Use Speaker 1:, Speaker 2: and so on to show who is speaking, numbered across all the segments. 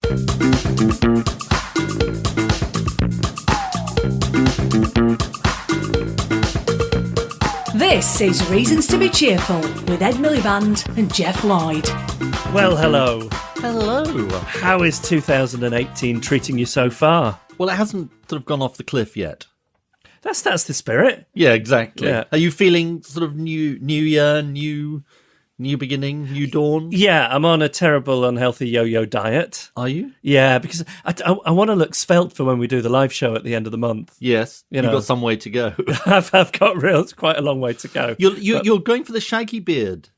Speaker 1: This is Reasons to be Cheerful with Ed Miliband and Geoff Lloyd.
Speaker 2: Well, hello.
Speaker 3: Hello.
Speaker 2: How is 2018 treating you so far?
Speaker 3: Well, it hasn't sort of gone off the cliff yet.
Speaker 2: That's the spirit.
Speaker 3: Yeah, exactly.
Speaker 2: Yeah.
Speaker 3: Are you feeling sort of new year, new beginning, new dawn?
Speaker 2: Yeah, I'm on a terrible, unhealthy yo-yo diet.
Speaker 3: Are you?
Speaker 2: Yeah, because I want to look svelte for when we do the live show at the end of the month.
Speaker 3: Yes.
Speaker 2: You've
Speaker 3: got some way to go.
Speaker 2: I've got it's quite a long way to go.
Speaker 3: You're going for the shaggy beard.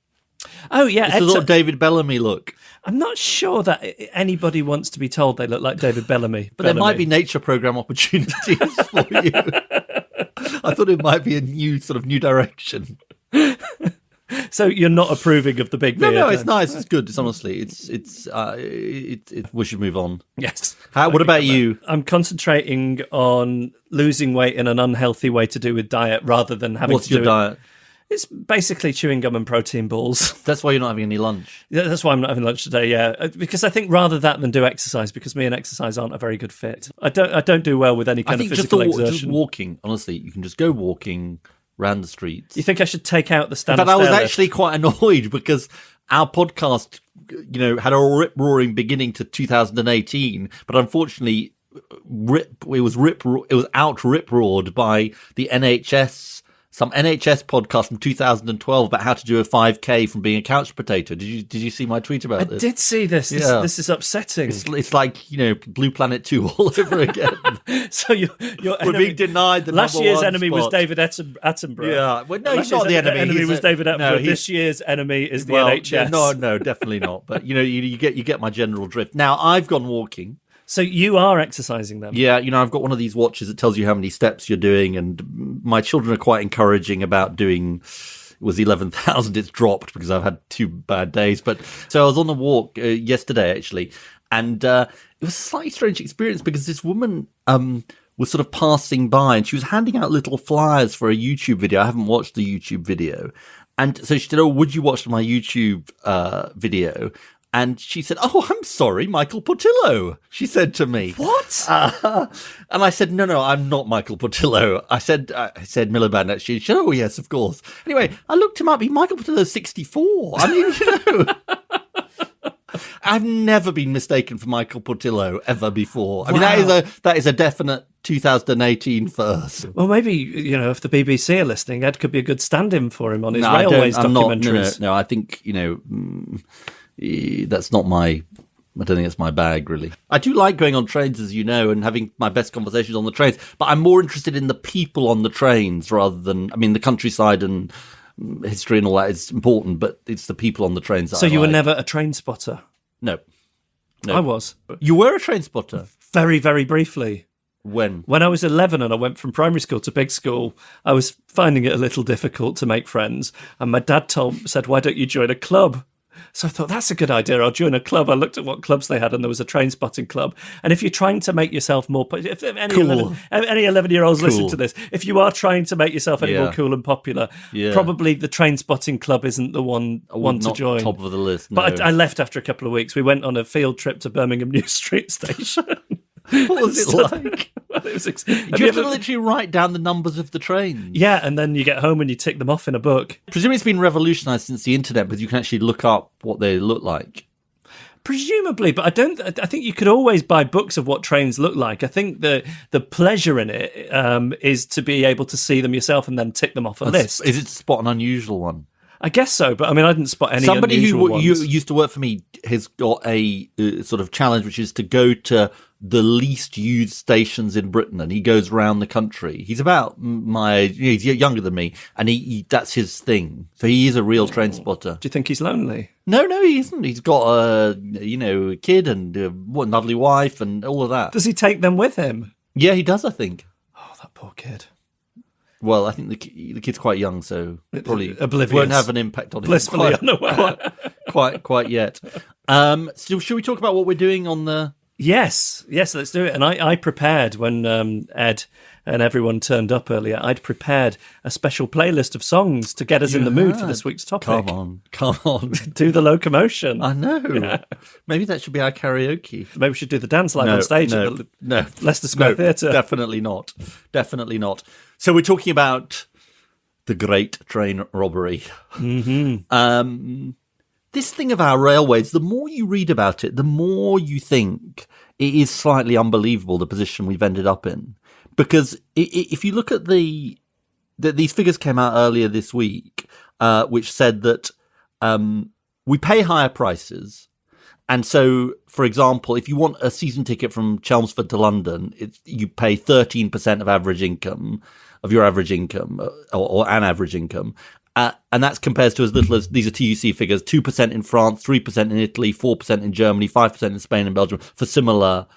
Speaker 2: Oh, yeah.
Speaker 3: It's a sort of David Bellamy look.
Speaker 2: I'm not sure that anybody wants to be told they look like David Bellamy.
Speaker 3: But there might be nature programme opportunities for you. I thought it might be a new direction.
Speaker 2: So you're not approving of the big beard?
Speaker 3: No, it's nice. It's good. It's honestly, we should move on.
Speaker 2: Yes.
Speaker 3: What about you?
Speaker 2: I'm concentrating on losing weight in an unhealthy way to do with diet rather than having
Speaker 3: What's
Speaker 2: to do
Speaker 3: your diet?
Speaker 2: It's basically chewing gum and protein balls.
Speaker 3: That's why you're not having any lunch.
Speaker 2: Yeah, that's why I'm not having lunch today, yeah. Because I think rather that than do exercise, because me and exercise aren't a very good fit. I don't do well with any kind of physical exertion.
Speaker 3: Just walking, honestly, you can just go walking around the streets.
Speaker 2: You think I should take out the stand-up
Speaker 3: In fact, I was
Speaker 2: stair
Speaker 3: actually quite annoyed because our podcast, had a rip-roaring beginning to 2018, but unfortunately, it was out-rip-roared by the NHS. Some NHS podcast from 2012 about how to do a 5K from being a couch potato. Did you see my tweet about this?
Speaker 2: I did see this.
Speaker 3: Yeah.
Speaker 2: This is upsetting.
Speaker 3: It's like, Blue Planet 2 all over again.
Speaker 2: So you're
Speaker 3: we're being denied the
Speaker 2: last
Speaker 3: number
Speaker 2: year's
Speaker 3: one
Speaker 2: enemy
Speaker 3: spot.
Speaker 2: was David Attenborough.
Speaker 3: Yeah. Well, no,
Speaker 2: last
Speaker 3: he's not the enemy.
Speaker 2: Enemy was David Attenborough.
Speaker 3: No,
Speaker 2: this year's enemy is the NHS.
Speaker 3: No, definitely not. But you get my general drift. Now I've gone walking.
Speaker 2: So you are exercising then?
Speaker 3: Yeah, I've got one of these watches that tells you how many steps you're doing, and my children are quite encouraging about doing. It was 11,000. It's dropped because I've had 2 bad days. But so I was on the walk yesterday actually, and it was a slightly strange experience because this woman was sort of passing by, and she was handing out little flyers for a YouTube video. I haven't watched the YouTube video, and so she said, "Oh, would you watch my YouTube video?" And she said, "Oh, I'm sorry, Michael Portillo," she said to me.
Speaker 2: What?
Speaker 3: And I said, no, I'm not Michael Portillo. I said Miliband, actually. She said, "Oh, yes, of course." Anyway, I looked him up. Michael Portillo's 64. I mean, I've never been mistaken for Michael Portillo ever before. I mean, that is a definite 2018 first.
Speaker 2: Well, maybe, if the BBC are listening, Ed could be a good stand-in for him on his railways documentaries.
Speaker 3: No, I think, that's not I don't think it's my bag, really. I do like going on trains, as you know, and having my best conversations on the trains, but I'm more interested in the people on the trains rather than, the countryside and history and all that is important, but it's the people on the trains that
Speaker 2: So
Speaker 3: I
Speaker 2: you
Speaker 3: like.
Speaker 2: were never a train spotter?
Speaker 3: No.
Speaker 2: I was.
Speaker 3: You were a train spotter?
Speaker 2: Very, very briefly.
Speaker 3: When?
Speaker 2: When I was 11 and I went from primary school to big school, I was finding it a little difficult to make friends, and my dad said, "Why don't you join a club?" So I thought, that's a good idea. I'll join a club. I looked at what clubs they had, and there was a train spotting club. And if you're trying to make yourself more... If any 11-year-olds listen to this, if you are trying to make yourself any more cool and popular, probably the train spotting club isn't the one to join.
Speaker 3: Top of the list, no.
Speaker 2: But I left after a couple of weeks. We went on a field trip to Birmingham New Street Station.
Speaker 3: What was it like?
Speaker 2: Well, it was
Speaker 3: Do you have to literally write down the numbers of the trains?
Speaker 2: Yeah, and then you get home and you tick them off in a book.
Speaker 3: Presumably it's been revolutionised since the internet, because you can actually look up what they look like.
Speaker 2: Presumably, but I think you could always buy books of what trains look like. I think the pleasure in it is to be able to see them yourself and then tick them off a list.
Speaker 3: Is it to spot an unusual one?
Speaker 2: I guess so, but I didn't spot any
Speaker 3: Somebody
Speaker 2: unusual
Speaker 3: who
Speaker 2: ones.
Speaker 3: used to work for me has got a sort of challenge, which is to go to the least used stations in Britain, and he goes around the country. He's about my age, he's younger than me, and he that's his thing. So he is a real train spotter.
Speaker 2: Do you think he's lonely?
Speaker 3: No, he isn't. He's got a kid and a lovely wife and all of that.
Speaker 2: Does he take them with him?
Speaker 3: Yeah, he does, I think.
Speaker 2: Oh, that poor kid.
Speaker 3: Well, I think the kid's quite young, so probably
Speaker 2: oblivious.
Speaker 3: Won't have an impact on him.
Speaker 2: Blissfully unaware.
Speaker 3: Quite yet. So should we talk about what we're doing on the
Speaker 2: Yes, let's do it. And I prepared when Ed and everyone turned up earlier. I'd prepared a special playlist of songs to get us in the mood for this week's topic.
Speaker 3: Come on.
Speaker 2: Do the locomotion.
Speaker 3: I know.
Speaker 2: Yeah.
Speaker 3: Maybe that should be our karaoke.
Speaker 2: Maybe we should do the dance live on stage at the Leicester Square Theatre.
Speaker 3: Definitely not. Definitely not. So we're talking about the Great Train Robbery.
Speaker 2: Mm-hmm.
Speaker 3: This thing of our railways, the more you read about it, the more you think it is slightly unbelievable, the position we've ended up in. Because if you look at these figures came out earlier this week, which said that we pay higher prices. And so, for example, if you want a season ticket from Chelmsford to London, you pay 13% of your average income, or an average income. And that's compared to as little as, these are TUC figures, 2% in France, 3% in Italy, 4% in Germany, 5% in Spain and Belgium for similar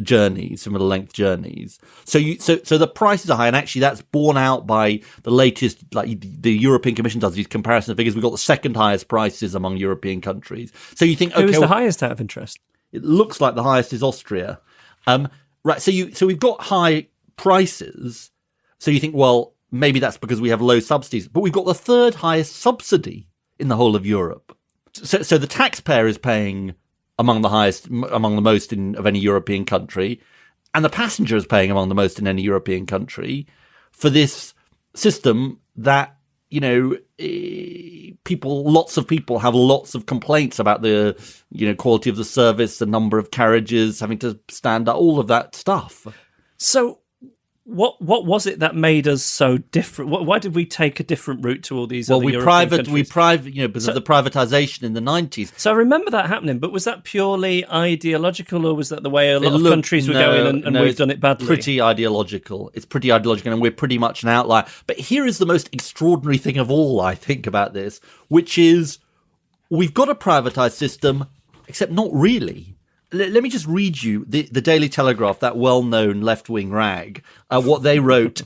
Speaker 3: journeys, similar length journeys. So the prices are high, and actually that's borne out by the latest, like the European Commission does these comparison figures. We've got the second highest prices among European countries. So you think, okay,
Speaker 2: who's the highest out of interest?
Speaker 3: It looks like the highest is Austria. Right. So we've got high prices. So you think, well, maybe that's because we have low subsidies, but we've got the third highest subsidy in the whole of Europe. So the taxpayer is paying among the most of any European country, and the passenger is paying among the most in any European country for this system that, lots of people have lots of complaints about the, quality of the service, the number of carriages, having to stand up, all of that stuff.
Speaker 2: So what was it that made us so different? Why did we take a different route to all these other European countries?
Speaker 3: Because of the privatisation in the 90s.
Speaker 2: So I remember that happening, but was that purely ideological, or was that the way a lot of countries were going and we've done it badly?
Speaker 3: Pretty ideological. It's pretty ideological, and we're pretty much an outlier. But here is the most extraordinary thing of all, I think, about this, which is we've got a privatised system, except not really. Let me just read you the Daily Telegraph, that well-known left-wing rag, what they wrote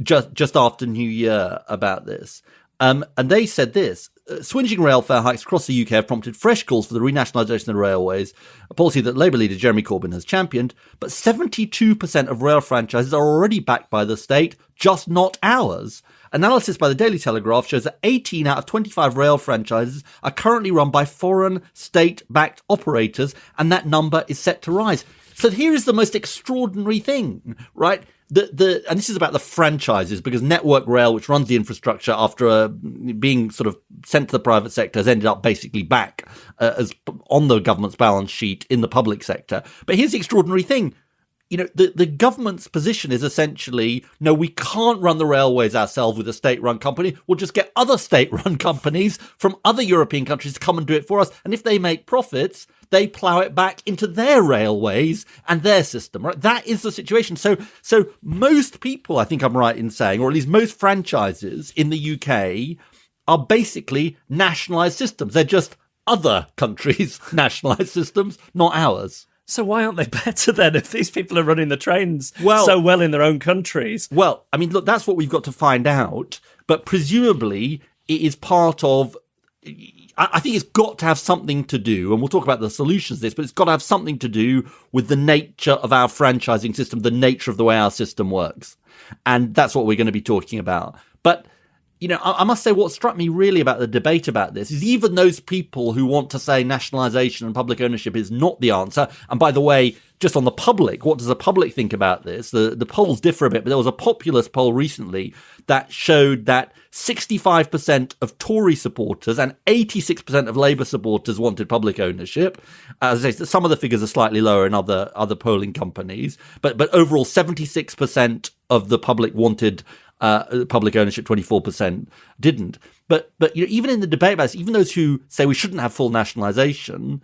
Speaker 3: just after New Year about this. And they said this: swinging rail fare hikes across the UK have prompted fresh calls for the renationalisation of the railways, a policy that Labour leader Jeremy Corbyn has championed. But 72% of rail franchises are already backed by the state, just not ours. Analysis by the Daily Telegraph shows that 18 out of 25 rail franchises are currently run by foreign state-backed operators, and that number is set to rise. So here is the most extraordinary thing, right? And this is about the franchises, because Network Rail, which runs the infrastructure after being sort of sent to the private sector, has ended up basically back as on the government's balance sheet in the public sector. But here's the extraordinary thing. The government's position is essentially, no, we can't run the railways ourselves with a state-run company. We'll just get other state-run companies from other European countries to come and do it for us. And if they make profits, they plough it back into their railways and their system, right? That is the situation. So most people, I think I'm right in saying, or at least most franchises in the UK are basically nationalised systems. They're just other countries' nationalised systems, not ours.
Speaker 2: So why aren't they better then, if these people are running the trains so well in their own countries?
Speaker 3: Well, I mean, look, that's what we've got to find out. But presumably it is part of, I think it's got to have something to do, and we'll talk about the solutions to this, but it's got to have something to do with the nature of our franchising system, the nature of the way our system works. And that's what we're going to be talking about. But I must say what struck me really about the debate about this is even those people who want to say nationalisation and public ownership is not the answer. And by the way, just on the public, what does the public think about this? The polls differ a bit, but there was a populist poll recently that showed that 65% of Tory supporters and 86% of Labour supporters wanted public ownership. As I say, some of the figures are slightly lower in other polling companies, but overall 76% of the public wanted public ownership, 24% didn't. But even in the debate about this, even those who say we shouldn't have full nationalisation,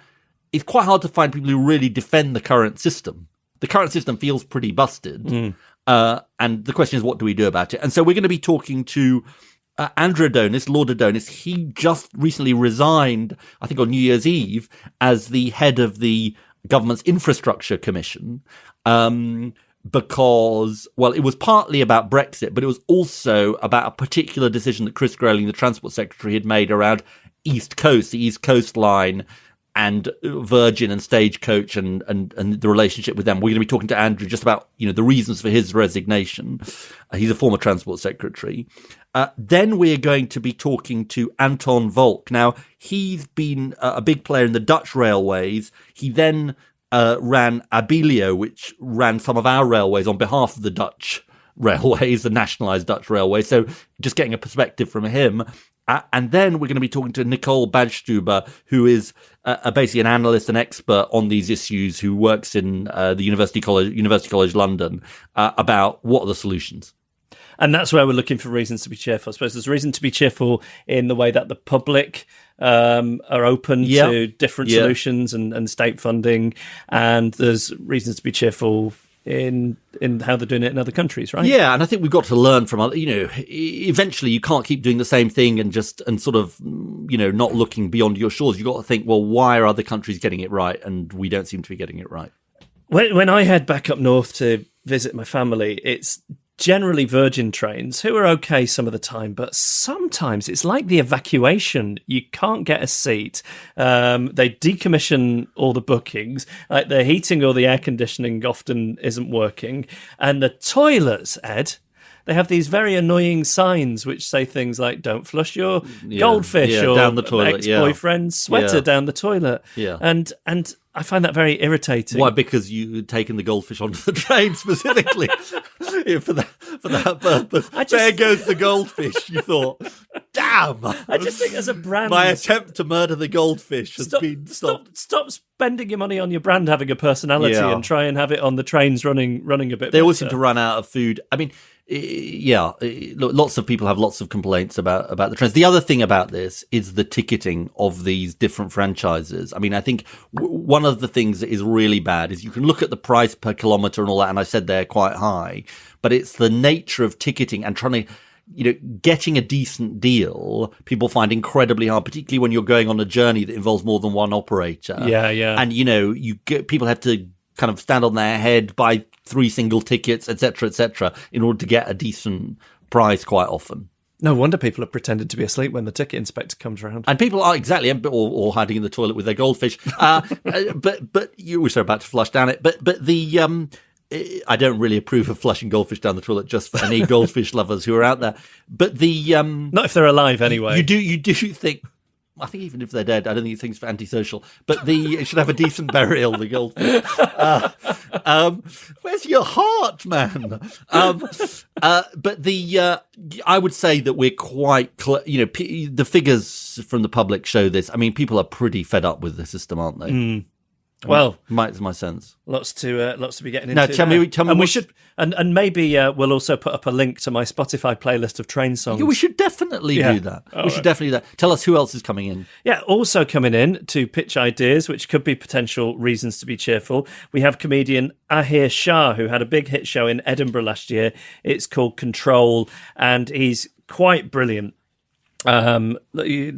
Speaker 3: it's quite hard to find people who really defend the current system. The current system feels pretty busted. And the question is, what do we do about it? And so we're going to be talking to Andrew Adonis, Lord Adonis. He just recently resigned, I think on New Year's Eve, as the head of the government's infrastructure commission. Because, well, it was partly about Brexit, but it was also about a particular decision that Chris Grayling, the Transport Secretary, had made around the East Coast Line, and Virgin and Stagecoach and the relationship with them. We're going to be talking to Andrew just about, the reasons for his resignation. He's a former transport secretary. Then we're going to be talking to Anton Valk. Now, he's been a big player in the Dutch railways. He then ran Abilio, which ran some of our railways on behalf of the Dutch railways, the nationalised Dutch railways. So just getting a perspective from him. And then we're going to be talking to Nicole Badstuber, who is basically an analyst and expert on these issues, who works in the University College London, about what are the solutions.
Speaker 2: And that's where we're looking for reasons to be cheerful. I suppose there's reason to be cheerful in the way that the public are open to different solutions and state funding. And there's reasons to be cheerful in how they're doing it in other countries, right?
Speaker 3: Yeah, and I think we've got to learn from other, eventually you can't keep doing the same thing and sort of, not looking beyond your shores. You've got to think, well, why are other countries getting it right and we don't seem to be getting it right?
Speaker 2: When I head back up north to visit my family, it's generally Virgin trains, who are okay some of the time, but sometimes it's like the evacuation. You can't get a seat. They decommission all the bookings. Like the heating or the air conditioning often isn't working. And the toilets, Ed, they have these very annoying signs which say things like "Don't flush your goldfish" or
Speaker 3: down the toilet,
Speaker 2: ex-boyfriend's sweater down the toilet.
Speaker 3: Yeah.
Speaker 2: And I find that very irritating.
Speaker 3: Why? Because you'd taken the goldfish onto the train specifically for that purpose. There goes the goldfish. You thought, damn!
Speaker 2: I just think as a brand,
Speaker 3: my attempt to murder the goldfish has been stopped.
Speaker 2: Stop spending your money on your brand having a personality and try and have it on the trains running a bit.
Speaker 3: They always seem to run out of food. I mean, lots of people have lots of complaints about the trains. The other thing about this is the ticketing of these different franchises. I mean, I think one of the things that is really bad is you can look at the price per kilometre and all that, and I said they're quite high, but it's the nature of ticketing and trying to, getting a decent deal, people find incredibly hard, particularly when you're going on a journey that involves more than one operator.
Speaker 2: Yeah.
Speaker 3: And, people have to kind of stand on their head, buy 3 single tickets, etc., in order to get a decent price quite often.
Speaker 2: No wonder people have pretended to be asleep when the ticket inspector comes around.
Speaker 3: And people are exactly, or hiding in the toilet with their goldfish. But you were about to flush down it. But the I don't really approve of flushing goldfish down the toilet, just for any goldfish lovers who are out there. But the
Speaker 2: not if they're alive anyway.
Speaker 3: You do think. I think even if they're dead, I don't think it's antisocial. But it should have a decent burial, the goldfish. Where's your heart, man? But I would say that we're quite, the figures from the public show this. I mean, people are pretty fed up with the system, aren't they?
Speaker 2: Mm. Well,
Speaker 3: it's my sense.
Speaker 2: Lots to be getting into.
Speaker 3: Now, tell me,
Speaker 2: and we should, and maybe we'll also put up a link to my Spotify playlist of train songs.
Speaker 3: Yeah, we should definitely do that. Should definitely do that. Tell us who else is coming in.
Speaker 2: Yeah, also coming in to pitch ideas, which could be potential reasons to be cheerful. We have comedian Ahir Shah, who had a big hit show in Edinburgh last year. It's called Control, and he's quite brilliant. He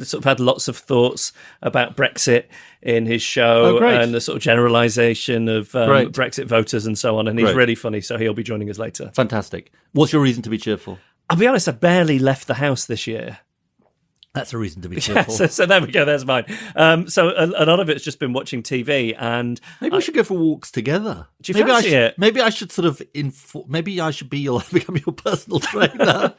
Speaker 2: sort of had lots of thoughts about Brexit in his show and the sort of generalisation of Brexit voters and so on. And he's really funny, so he'll be joining us later.
Speaker 3: Fantastic. What's your reason to be cheerful?
Speaker 2: I'll be honest, I barely left the house this year.
Speaker 3: That's a reason to be cheerful.
Speaker 2: Yeah, so there we go. There's mine. So a lot of it's just been watching TV, and
Speaker 3: maybe we should go for walks together.
Speaker 2: Do you fancy it?
Speaker 3: Maybe I should sort of maybe I should become your personal trainer.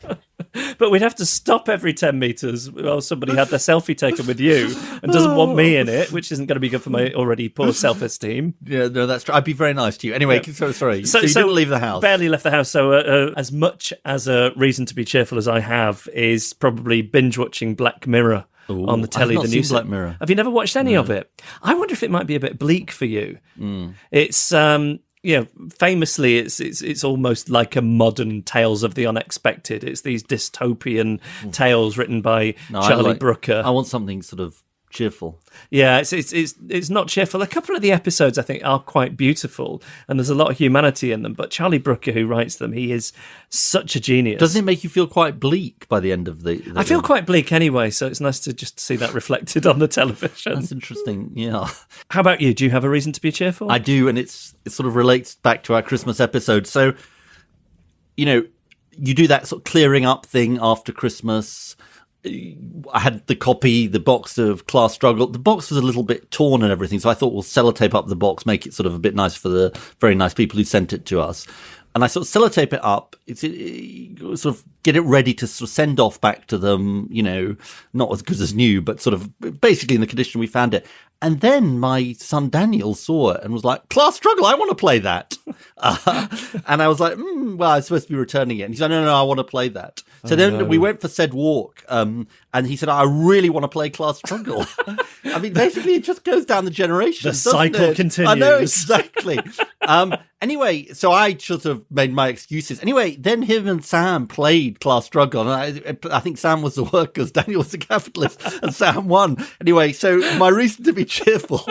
Speaker 2: But we'd have to stop every 10 metres while somebody had their selfie taken with you and doesn't want me in it, which isn't going to be good for my already poor self-esteem.
Speaker 3: Yeah, no, that's true. I'd be very nice to you. Anyway, sorry. So you didn't leave the house.
Speaker 2: Barely left the house. So as much as a reason to be cheerful as I have is probably binge-watching Black Mirror.
Speaker 3: Ooh,
Speaker 2: on the telly.
Speaker 3: I've not seen Black Mirror.
Speaker 2: Have you never watched any of it? I wonder if it might be a bit bleak for you. It's famously, it's almost like a modern Tales of the Unexpected. It's these dystopian tales written by Charlie Brooker.
Speaker 3: I want something sort of cheerful.
Speaker 2: Yeah, it's not cheerful. A couple of the episodes I think are quite beautiful, and there's a lot of humanity in them. But Charlie Brooker, who writes them, he is such a genius.
Speaker 3: Doesn't it make you feel quite bleak by the end of the
Speaker 2: I feel quite bleak anyway, so it's nice to just see that reflected on the television.
Speaker 3: That's interesting. Yeah.
Speaker 2: How about you? Do you have a reason to be cheerful?
Speaker 3: I do, and it sort of relates back to our Christmas episode. So, you do that sort of clearing up thing after Christmas. I had the box of Class Struggle. The box was a little bit torn and everything, so I thought we'll sellotape up the box, make it sort of a bit nice for the very nice people who sent it to us. And I sort of sellotape it up, sort of get it ready to sort of send off back to them, not as good as new, but sort of basically in the condition we found it. And then my son Daniel saw it and was like, Class Struggle, I want to play that. And I was like, well, I'm supposed to be returning it. And he said, no, I want to play that. So we went for said walk. And he said, I really want to play Class Struggle. I mean, basically, it just goes down the generations.
Speaker 2: The cycle continues.
Speaker 3: I know, exactly. Anyway, so I sort of made my excuses. Anyway, then him and Sam played Class Struggle. And I think Sam was the workers, Daniel was the capitalist, and Sam won. Anyway, so my reason to be cheerful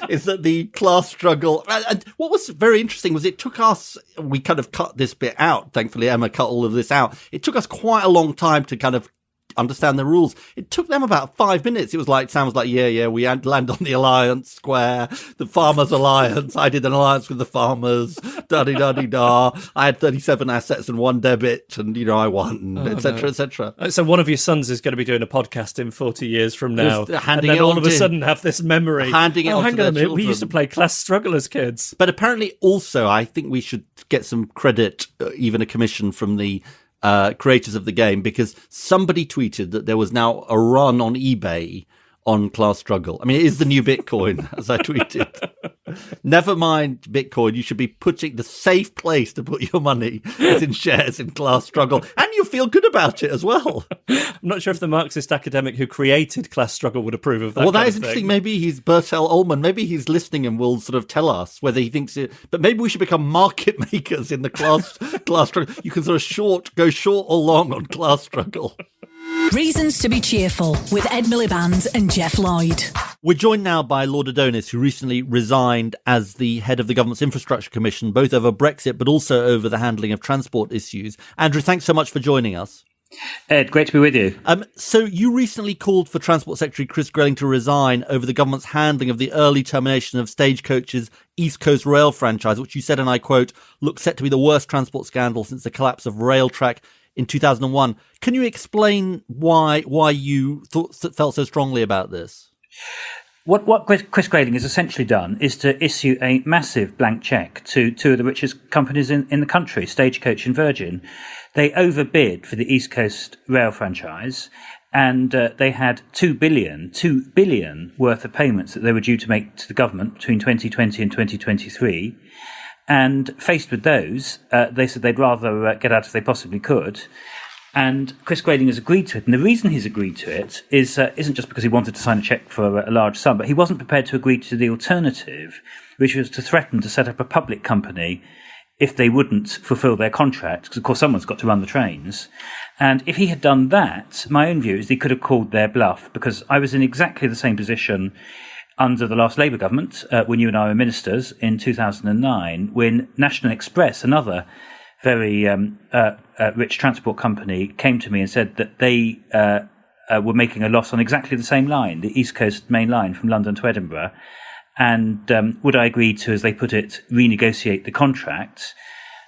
Speaker 3: is that the Class Struggle, and what was very interesting was it took us, we kind of cut this bit out. Thankfully, Emma cut all of this out. It took us quite a long time to kind of understand the rules. It took them about 5 minutes. It was like, Sam was like, yeah, we had to land on the Alliance Square, the Farmers Alliance. I did an alliance with the farmers, da-di-da-di-da. I had 37 assets and 1 debit, and, I won, etc., etc.
Speaker 2: So one of your sons is going to be doing a podcast in 40 years from now, and then all of a sudden have this memory.
Speaker 3: Handing it on to their children.
Speaker 2: We used to play Class Struggle as kids.
Speaker 3: But apparently also, I think we should get some credit, even a commission from the creators of the game, because somebody tweeted that there was now a run on eBay on Class Struggle. I mean, it is the new Bitcoin, as I tweeted. Never mind Bitcoin, you should be putting the safe place to put your money is in shares in Class Struggle, and you feel good about it as well.
Speaker 2: I'm not sure if the Marxist academic who created Class Struggle would approve of that.
Speaker 3: Well, that is interesting. Maybe he's Bertel Ullman. Maybe he's listening and will sort of tell us whether he thinks it. But maybe we should become market makers in the Class Struggle. You can sort of go short or long on Class Struggle.
Speaker 1: Reasons to be cheerful with Ed Miliband and Geoff Lloyd.
Speaker 3: We're joined now by Lord Adonis, who recently resigned as the head of the government's infrastructure commission, both over Brexit but also over the handling of transport issues. Andrew, thanks so much for joining us.
Speaker 4: Ed, great to be with you.
Speaker 3: So you recently called for Transport Secretary Chris Grayling to resign over the government's handling of the early termination of Stagecoach's East Coast Rail franchise, which you said, and I quote, looks set to be the worst transport scandal since the collapse of Railtrack in 2001. Can you explain why you felt so strongly about this?
Speaker 4: What Chris Grayling has essentially done is to issue a massive blank cheque to two of the richest companies in the country, Stagecoach and Virgin. They overbid for the East Coast Rail franchise, and they had $2 billion worth of payments that they were due to make to the government between 2020 and 2023. And faced with those, they said they'd rather get out if they possibly could. And Chris Grayling has agreed to it. And the reason he's agreed to it isn't just because he wanted to sign a cheque for a large sum, but he wasn't prepared to agree to the alternative, which was to threaten to set up a public company if they wouldn't fulfil their contract, because, of course, someone's got to run the trains. And if he had done that, my own view is he could have called their bluff, because I was in exactly the same position under the last Labour government, when you and I were ministers in 2009, when National Express, another very rich transport company, came to me and said that they were making a loss on exactly the same line, the East Coast main line from London to Edinburgh. And would I agree to, as they put it, renegotiate the contract?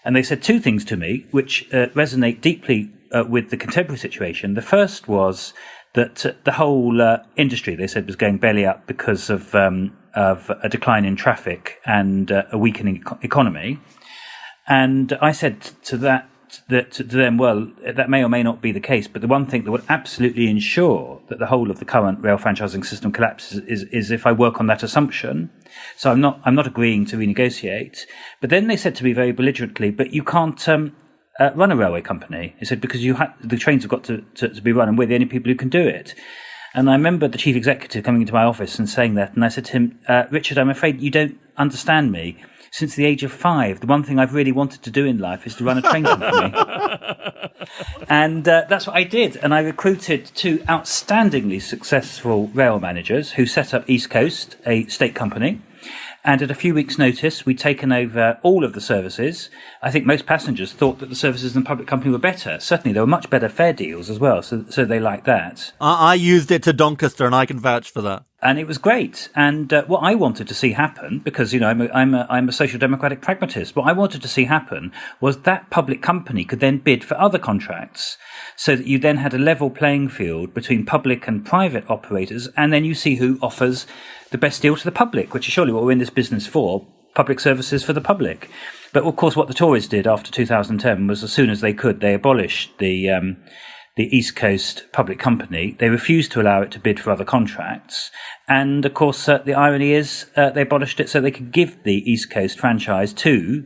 Speaker 4: And they said two things to me, which resonate deeply with the contemporary situation. The first was that the whole industry, they said, was going belly up because of a decline in traffic and a weakening economy. And I said to them, well, that may or may not be the case, but the one thing that would absolutely ensure that the whole of the current rail franchising system collapses is if I work on that assumption. So I'm not agreeing to renegotiate. But then they said to me very belligerently, but you can't run a railway company. He said, because the trains have got to be run, and we're the only people who can do it. And I remember the chief executive coming into my office and saying that, and I said to him, Richard, I'm afraid you don't understand me. Since the age of 5, the one thing I've really wanted to do in life is to run a train company. And that's what I did. And I recruited 2 outstandingly successful rail managers who set up East Coast, a state company. And at a few weeks' notice, we'd taken over all of the services. I think most passengers thought that the services in the public company were better. Certainly, there were much better fare deals as well, so they liked that.
Speaker 3: I used it to Doncaster, and I can vouch for that.
Speaker 4: And it was great. And what I wanted to see happen, because I'm a social democratic pragmatist, what I wanted to see happen was that public company could then bid for other contracts, so that you then had a level playing field between public and private operators, and then you see who offers the best deal to the public, which is surely what we're in this business for, public services for the public. But of course, what the Tories did after 2010 was, as soon as they could, they abolished the East Coast public company. They refused to allow it to bid for other contracts. And of course, the irony is they abolished it so they could give the East Coast franchise to,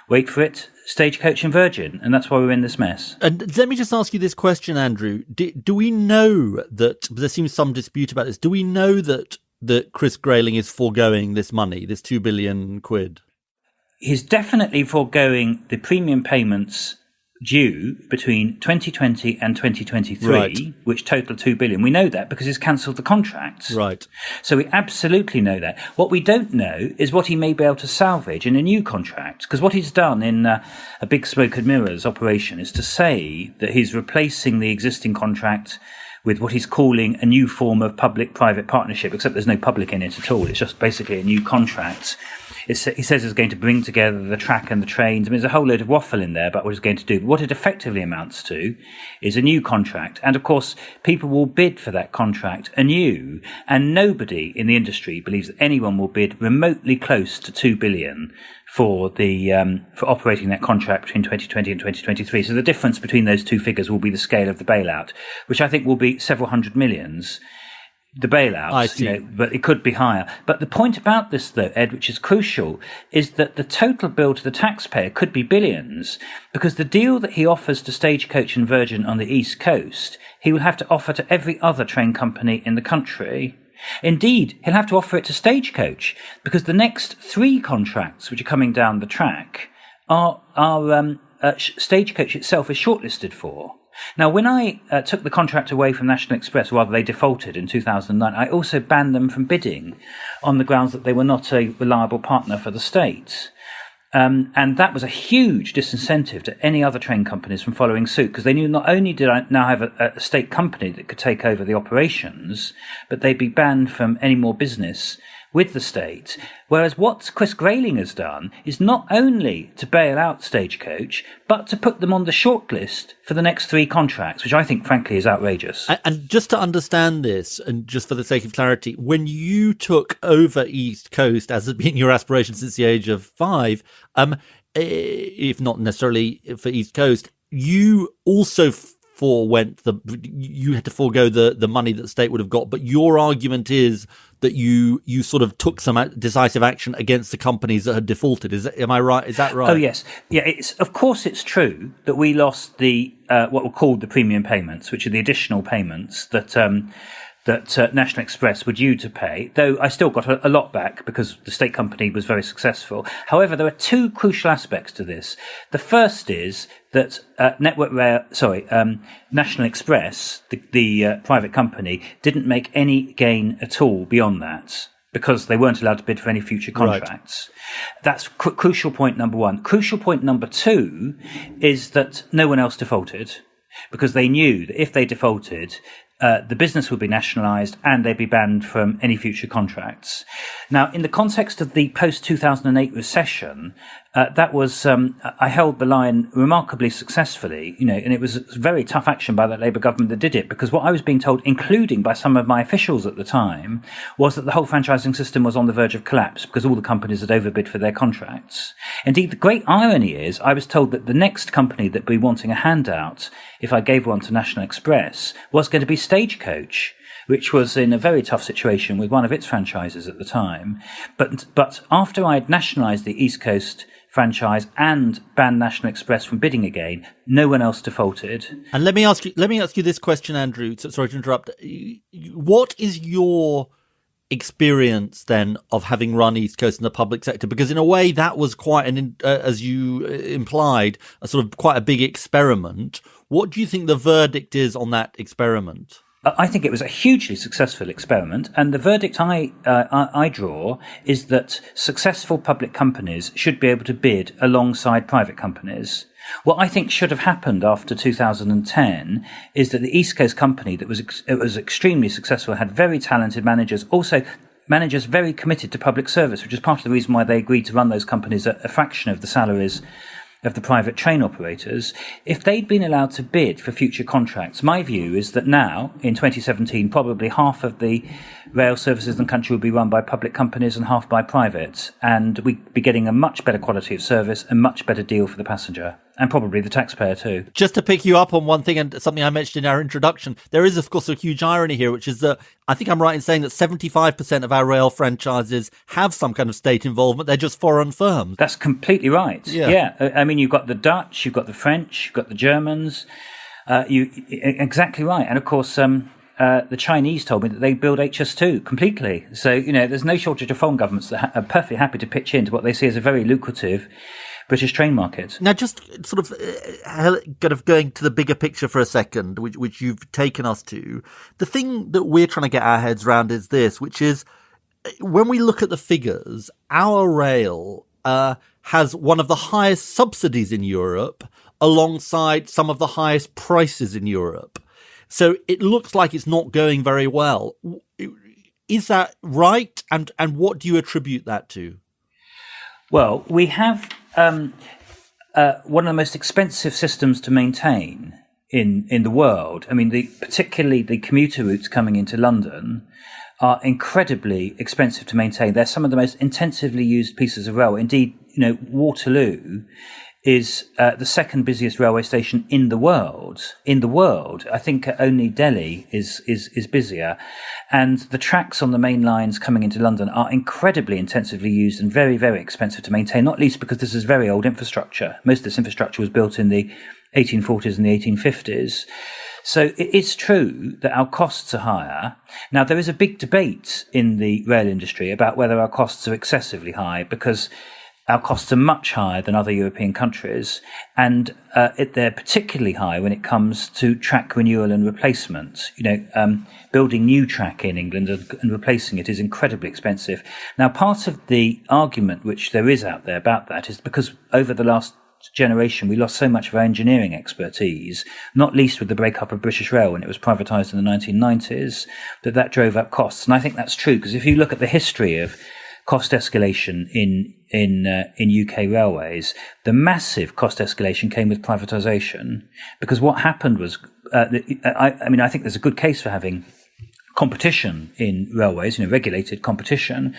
Speaker 4: wait for it, Stagecoach and Virgin. And that's why we're in this mess.
Speaker 3: And let me just ask you this question, Andrew. Do we know that, there seems some dispute about this, do we know that Chris Grayling is foregoing this money, this £2 billion?
Speaker 4: He's definitely foregoing the premium payments due between 2020 and 2023,
Speaker 3: right,
Speaker 4: which total 2 billion. We know that because he's cancelled the contracts.
Speaker 3: Right.
Speaker 4: So we absolutely know that. What we don't know is what he may be able to salvage in a new contract, because what he's done in a big smoke and mirrors operation is to say that he's replacing the existing contract with what he's calling a new form of public-private partnership, except there's no public in it at all. It's just basically a new contract. He says it's going to bring together the track and the trains. I mean, there's a whole load of waffle in there about what it's going to do. But what it effectively amounts to is a new contract. And of course, people will bid for that contract anew. And nobody in the industry believes that anyone will bid remotely close to 2 billion for operating that contract between 2020 and 2023. So the difference between those two figures will be the scale of the bailout, which I think will be several hundred millions. The bailout, but it could be higher. But the point about this, though, Ed, which is crucial, is that the total bill to the taxpayer could be billions, because the deal that he offers to Stagecoach and Virgin on the East Coast, he will have to offer to every other train company in the country. Indeed, he'll have to offer it to Stagecoach, because the next 3 contracts which are coming down the track are Stagecoach itself is shortlisted for. Now, when I took the contract away from National Express, or rather they defaulted in 2009, I also banned them from bidding on the grounds that they were not a reliable partner for the state. And that was a huge disincentive to any other train companies from following suit, because they knew not only did I now have a state company that could take over the operations, but they'd be banned from any more business with the state. Whereas what Chris Grayling has done is not only to bail out Stagecoach, but to put them on the shortlist for the next 3 contracts, which I think, frankly, is outrageous.
Speaker 3: And just to understand this, and just for the sake of clarity, when you took over East Coast, as has been your aspiration since the age of 5, if not necessarily for East Coast, you also you had to forego the money that the state would have got, but your argument is that you sort of took some decisive action against the companies that had defaulted. Am I right? Is that right?
Speaker 4: Oh yes, yeah. Of course it's true that we lost the what were called the premium payments, which are the additional payments that National Express were due to pay, though I still got a lot back because the state company was very successful. However, there are 2 crucial aspects to this. The first is that National Express, the private company, didn't make any gain at all beyond that, because they weren't allowed to bid for any future contracts. Right. That's crucial point number 1. Crucial point number 2 is that no one else defaulted, because they knew that if they defaulted, the business would be nationalised and they'd be banned from any future contracts. Now, in the context of the post-2008 recession, that was, I held the line remarkably successfully, and it was very tough action by that Labour government that did it, because what I was being told, including by some of my officials at the time, was that the whole franchising system was on the verge of collapse because all the companies had overbid for their contracts. Indeed, the great irony is I was told that the next company that would be wanting a handout, if I gave one to National Express, was going to be Stagecoach, which was in a very tough situation with one of its franchises at the time. But after I had nationalised the East Coast franchise and banned National Express from bidding again, no one else defaulted.
Speaker 3: And let me ask you this question, Andrew. Sorry to interrupt. What is your experience then of having run East Coast in the public sector? Because in a way that was quite as you implied, a sort of quite a big experiment. What do you think the verdict is on that experiment?
Speaker 4: I think it was a hugely successful experiment, and the verdict I draw is that successful public companies should be able to bid alongside private companies. What I think should have happened after 2010 is that the East Coast company that was extremely successful, had very talented managers, also managers very committed to public service, which is part of the reason why they agreed to run those companies at a fraction of the salaries of the private train operators. If they'd been allowed to bid for future contracts, my view is that now, in 2017, probably half of the rail services in the country would be run by public companies and half by private, and we'd be getting a much better quality of service, a much better deal for the passenger, and probably the taxpayer too.
Speaker 3: Just to pick you up on one thing, and something I mentioned in our introduction, there is, of course, a huge irony here, which is that I think I'm right in saying that 75% of our rail franchises have some kind of state involvement. They're just foreign firms.
Speaker 4: That's completely right. Yeah. I mean, you've got the Dutch, you've got the French, you've got the Germans. Exactly right. And of course, the Chinese told me that they build HS2 completely. So, there's no shortage of foreign governments that are perfectly happy to pitch into what they see as a very lucrative British train market.
Speaker 3: Now, just sort of kind of going to the bigger picture for a second, which you've taken us to, the thing that we're trying to get our heads around is this, which is when we look at the figures, our rail has one of the highest subsidies in Europe alongside some of the highest prices in Europe. So it looks like it's not going very well. Is that right? And what do you attribute that to?
Speaker 4: Well, we have one of the most expensive systems to maintain in the world. I mean, particularly the commuter routes coming into London are incredibly expensive to maintain. They're some of the most intensively used pieces of rail. Indeed, Waterloo is the second busiest railway station in the world. I think only Delhi is busier. And the tracks on the main lines coming into London are incredibly intensively used and very, very expensive to maintain, not least because this is very old infrastructure. Most of this infrastructure was built in the 1840s and the 1850s. So it is true that our costs are higher. Now, there is a big debate in the rail industry about whether our costs are excessively high, because our costs are much higher than other European countries, and they're particularly high when it comes to track renewal and replacement. Building new track in England and replacing it is incredibly expensive. Now, part of the argument which there is out there about that is because over the last generation we lost so much of our engineering expertise, not least with the breakup of British Rail when it was privatised in the 1990s, that drove up costs. And I think that's true, because if you look at the history of cost escalation in UK railways, the massive cost escalation came with privatisation, because what happened was, I think there's a good case for having competition in railways, regulated competition,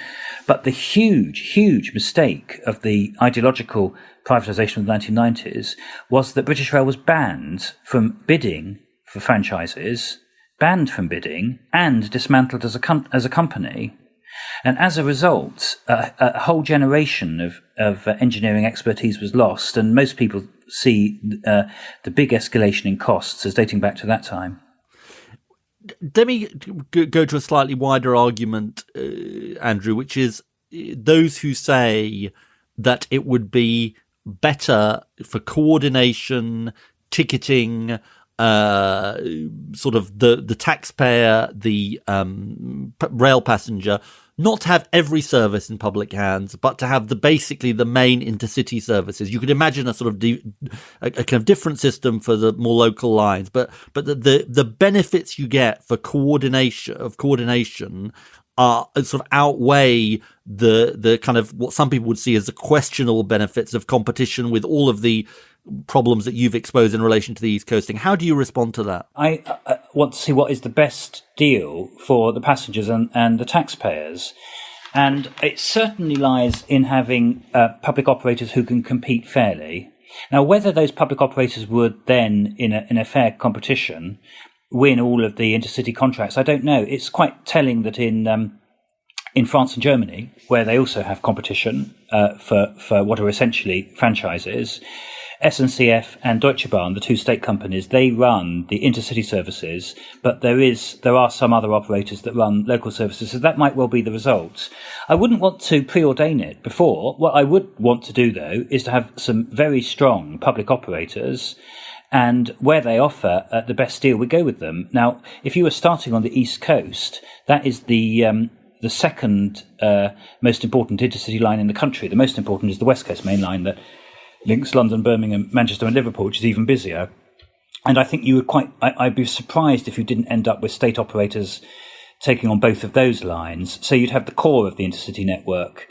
Speaker 4: but the huge mistake of the ideological privatisation of the 1990s was that British Rail was banned from bidding for franchises, banned from bidding, and dismantled as a company. And as a result, a whole generation of engineering expertise was lost, and most people see the big escalation in costs as dating back to that time.
Speaker 3: Let me go to a slightly wider argument, Andrew, which is those who say that it would be better for coordination, ticketing, sort of the taxpayer, the rail passenger, not to have every service in public hands, but to have basically the main intercity services. You could imagine a sort of a kind of different system for the more local lines, but the benefits you get for coordination are sort of outweigh the kind of what some people would see as the questionable benefits of competition with all of the problems that you've exposed in relation to the East Coasting. How do you respond to that?
Speaker 4: I want to see what is the best deal for the passengers and the taxpayers. And it certainly lies in having public operators who can compete fairly. Now, whether those public operators would then, in a fair competition, win all of the intercity contracts, I don't know. It's quite telling that in France and Germany, where they also have competition for what are essentially franchises, SNCF and Deutsche Bahn, the two state companies, they run the intercity services, but there are some other operators that run local services, so that might well be the result. I wouldn't want to preordain it before. What I would want to do, though, is to have some very strong public operators And where they offer the best deal, we go with them. Now, if you were starting on the East Coast, that is the second most important intercity line in the country. The most important is the West Coast main line that links London, Birmingham, Manchester and Liverpool, which is even busier. And I think you would I'd be surprised if you didn't end up with state operators taking on both of those lines. So you'd have the core of the intercity network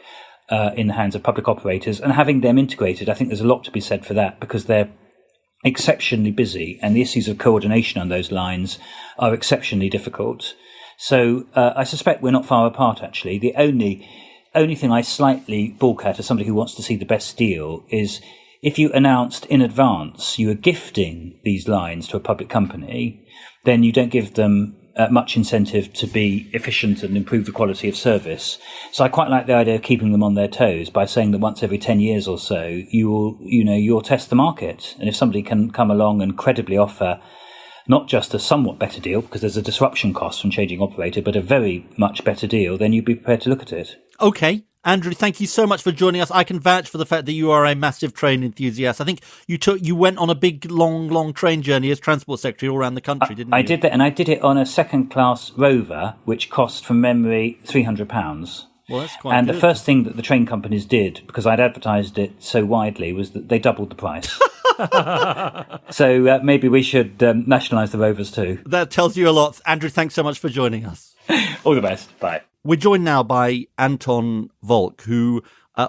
Speaker 4: in the hands of public operators, and having them integrated, I think there's a lot to be said for that, because they're exceptionally busy and the issues of coordination on those lines are exceptionally difficult. So I suspect we're not far apart, actually. The only thing I slightly balk at as somebody who wants to see the best deal is if you announced in advance you are gifting these lines to a public company, then you don't give them much incentive to be efficient and improve the quality of service. So I quite like the idea of keeping them on their toes by saying that once every 10 years or so, you'll test the market. And if somebody can come along and credibly offer not just a somewhat better deal, because there's a disruption cost from changing operator, but a very much better deal, then you'd be prepared to look at it.
Speaker 3: Okay. Andrew, thank you so much for joining us. I can vouch for the fact that you are a massive train enthusiast. I think you went on a big, long train journey as Transport Secretary all around the country, didn't you?
Speaker 4: I did that, and I did it on a second-class Rover, which cost, from memory, £300.
Speaker 3: Well, that's quite
Speaker 4: And
Speaker 3: good.
Speaker 4: the first thing that the train companies did, because I'd advertised it so widely, was that they doubled the price. So maybe we should nationalise the Rovers too.
Speaker 3: That tells you a lot. Andrew, thanks so much for joining us.
Speaker 4: All the best. Bye.
Speaker 3: We're joined now by Anton Valk, who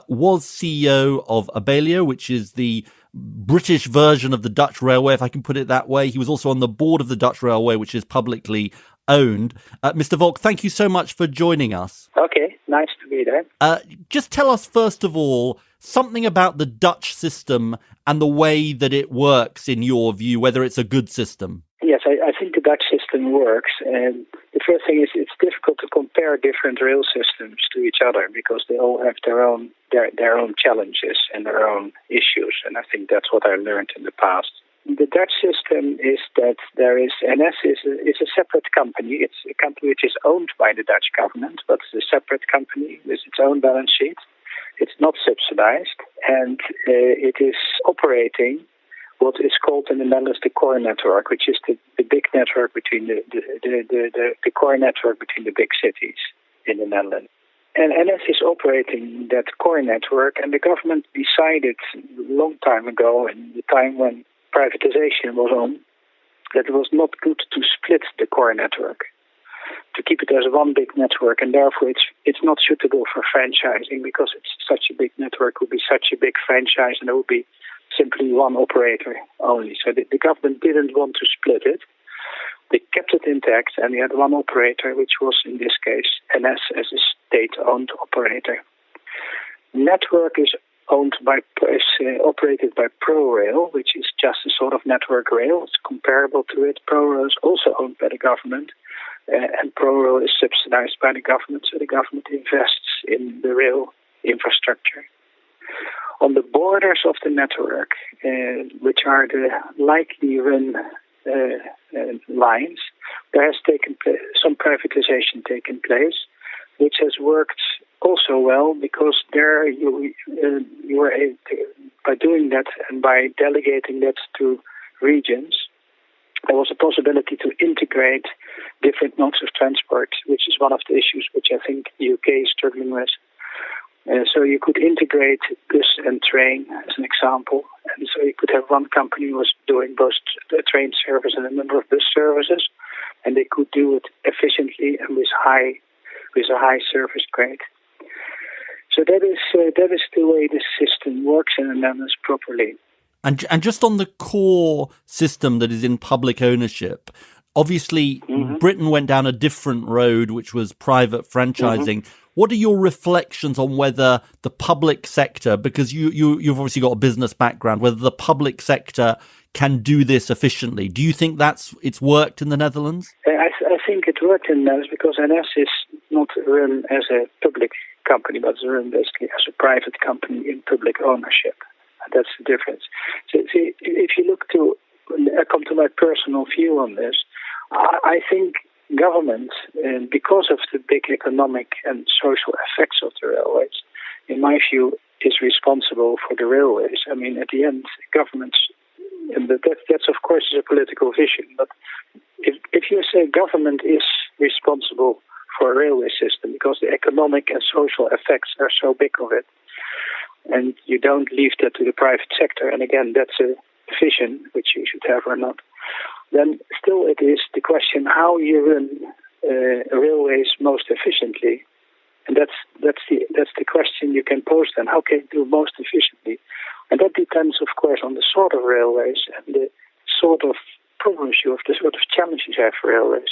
Speaker 3: was CEO of Abellio, which is the British version of the Dutch Railway, if I can put it that way. He was also on the board of the Dutch Railway, which is publicly owned. Mr. Valk, thank you so much for joining us.
Speaker 5: Okay, nice to be there.
Speaker 3: Just tell us, first of all, something about the Dutch system and the way that it works, in your view, whether it's a good system.
Speaker 5: Yes, I think the Dutch system works. And the first thing is it's difficult to compare different rail systems to each other because they all have their own challenges and their own issues. And I think that's what I learned in the past. The Dutch system is that there is NS is a separate company. It's a company which is owned by the Dutch government, but it's a separate company with its own balance sheet. It's not subsidized, and it is operating what is called in the Netherlands the core network, which is the big network between the core network between the big cities in the Netherlands. And NS is operating that core network, and the government decided a long time ago, in the time when privatization was on, that it was not good to split the core network, to keep it as one big network, and therefore it's not suitable for franchising because it's such a big network, it would be such a big franchise, and it would be simply one operator only. So the government didn't want to split it. They kept it intact, and they had one operator, which was in this case NS as a state-owned operator. Network is operated by ProRail, which is just a sort of network rail. It's comparable to it. ProRail is also owned by the government, and ProRail is subsidized by the government, so the government invests in the rail infrastructure. On the borders of the network, which are the likely run lines, there has some privatization taken place, which has worked also well because there you were able to, by doing that and by delegating that to regions, there was a possibility to integrate different modes of transport, which is one of the issues which I think the UK is struggling with. So you could integrate bus and train as an example. And so you could have one company who was doing both the train service and a number of bus services, and they could do it efficiently and with a high service grade. So that is the way the system works in the Netherlands properly.
Speaker 3: And just on the core system that is in public ownership, obviously Britain went down a different road, which was private franchising. What are your reflections on whether the public sector, because you've obviously got a business background, whether the public sector can do this efficiently? Do you think it's worked in the Netherlands?
Speaker 5: I think it worked in the Netherlands because NS is not run as a public company, but it's run basically as a private company in public ownership. That's the difference. So if you look to, I come to my personal view on this, I think government, because of the big economic and social effects of the railways, in my view, is responsible for the railways. I mean, at the end, governments And that's of course is a political vision. But if you say government is responsible for a railway system because the economic and social effects are so big of it, and you don't leave that to the private sector, and again, that's a vision which you should have or not, then still it is the question how you run railways most efficiently. And that's the question you can pose then. How can you do most efficiently? And that depends, of course, on the sort of railways and the sort of problems you have, the sort of challenges you have for railways.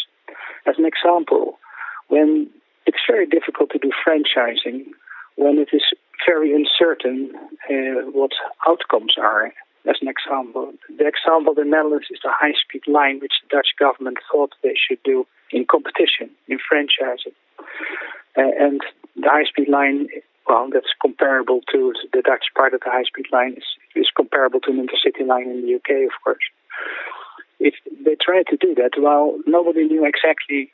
Speaker 5: As an example, when it's very difficult to do franchising, when it is very uncertain what outcomes are. As an example, the example in the Netherlands is the high-speed line, which the Dutch government thought they should do in competition, in franchising. And the high-speed line, well, that's comparable to the Dutch part of the high-speed line is comparable to an intercity line in the UK, of course. If they tried to do that, well, nobody knew exactly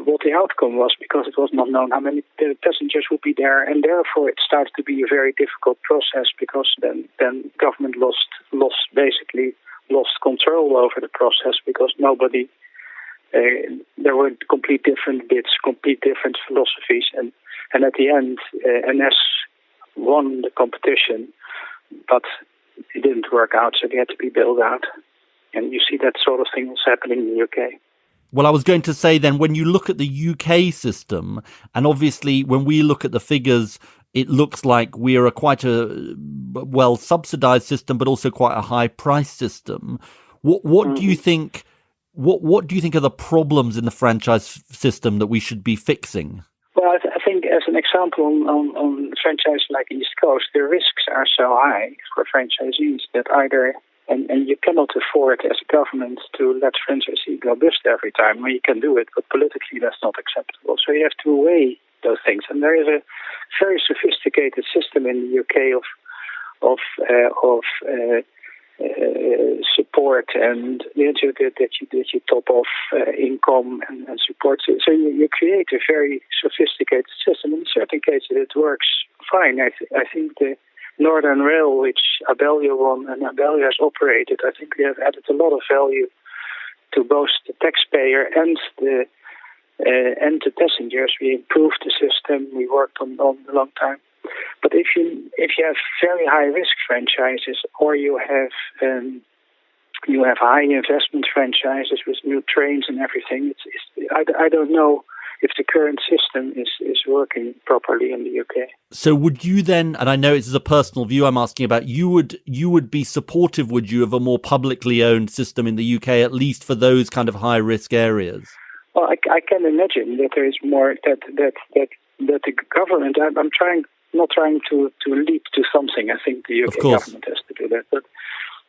Speaker 5: what the outcome was because it was not known how many passengers would be there, and therefore it started to be a very difficult process because then government lost control over the process because nobody. There were complete different bids, complete different philosophies, and at the end, NS won the competition, but it didn't work out, so they had to be bailed out. And you see that sort of thing was happening in the UK.
Speaker 3: Well, I was going to say then, when you look at the UK system, and obviously when we look at the figures, it looks like we're quite a well subsidised system, but also quite a high price system. What do you think? What do you think are the problems in the franchise system that we should be fixing?
Speaker 5: Well, I think as an example on franchise like East Coast, the risks are so high for franchisees that either, and you cannot afford as a government to let franchisee go bust every time. Well, you can do it, but politically that's not acceptable. So you have to weigh those things. And there is a very sophisticated system in the UK of support and that you top off income and support. So you create a very sophisticated system. In certain cases, it works fine. I think the Northern Rail, which Abellio won and Abellio has operated, I think we have added a lot of value to both the taxpayer and the passengers. We improved the system. We worked on a long time. But if you have very high risk franchises, or you have high investment franchises with new trains and everything, I don't know if the current system is working properly in the UK.
Speaker 3: So would you then, and I know it's a personal view I'm asking about, you would be supportive, would you, of a more publicly owned system in the UK, at least for those kind of high risk areas?
Speaker 5: Well, I can imagine that there is more that the government. I'm not trying to lead to something. I think the UK government has to do that.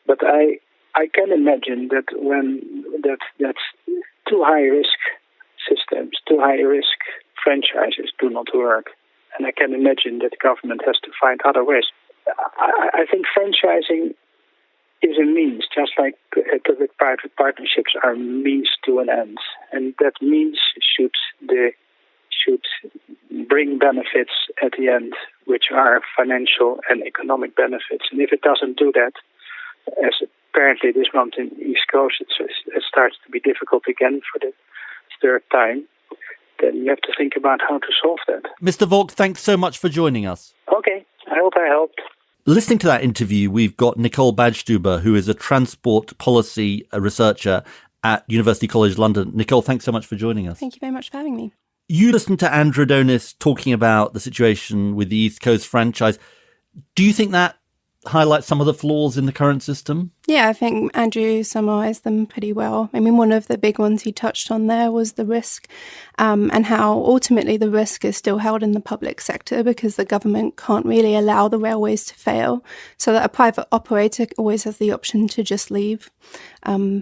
Speaker 5: But I can imagine that when that's too high risk systems, too high risk franchises do not work, and I can imagine that the government has to find other ways. I think franchising is a means, just like public-private partnerships are means to an end, and that means should bring benefits at the end, which are financial and economic benefits. And if it doesn't do that, as apparently this month in East Coast, it starts to be difficult again for the third time, then you have to think about how to solve that.
Speaker 3: Mr. Valk, thanks so much for joining us.
Speaker 5: Okay, I hope I helped.
Speaker 3: Listening to that interview, we've got Nicole Badstuber, who is a transport policy researcher at University College London. Nicole, thanks so much for joining us.
Speaker 6: Thank you very much for having me.
Speaker 3: You listened to Andrew Adonis talking about the situation with the East Coast franchise. Do you think that highlights some of the flaws in the current system?
Speaker 6: Yeah, I think Andrew summarised them pretty well. I mean, one of the big ones he touched on there was the risk and how ultimately the risk is still held in the public sector because the government can't really allow the railways to fail, so that a private operator always has the option to just leave.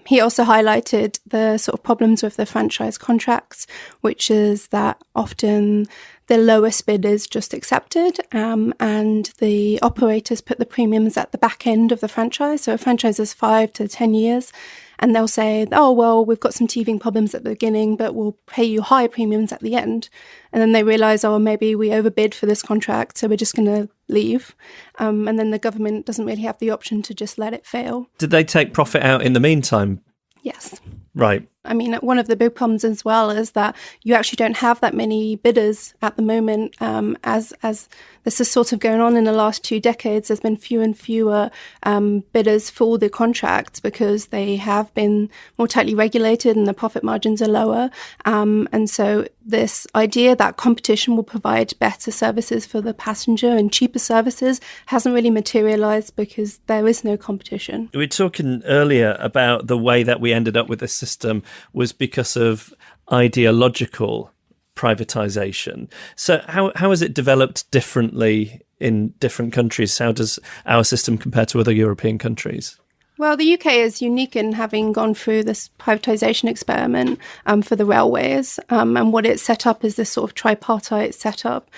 Speaker 6: He also highlighted the sort of problems with the franchise contracts, which is that often the lowest bid is just accepted and the operators put the premiums at the back end of the franchise. So a franchise is 5 to 10 years and they'll say, oh, well, we've got some teething problems at the beginning, but we'll pay you higher premiums at the end. And then they realise, oh, maybe we overbid for this contract, so we're just going to leave. And then the government doesn't really have the option to just let it fail.
Speaker 2: Did they take profit out in the meantime?
Speaker 6: Yes.
Speaker 2: Right.
Speaker 6: I mean, one of the big problems as well is that you actually don't have that many bidders at the moment. As this is sort of going on in the last 2 decades, there's been fewer and fewer bidders for the contracts because they have been more tightly regulated and the profit margins are lower. And so this idea that competition will provide better services for the passenger and cheaper services hasn't really materialized because there is no competition.
Speaker 2: We were talking earlier about the way that we ended up with this system was because of ideological privatization. So how has it developed differently in different countries? How does our system compare to other European countries?
Speaker 6: Well, the UK is unique in having gone through this privatisation experiment for the railways. And what it's set up is this sort of tripartite setup,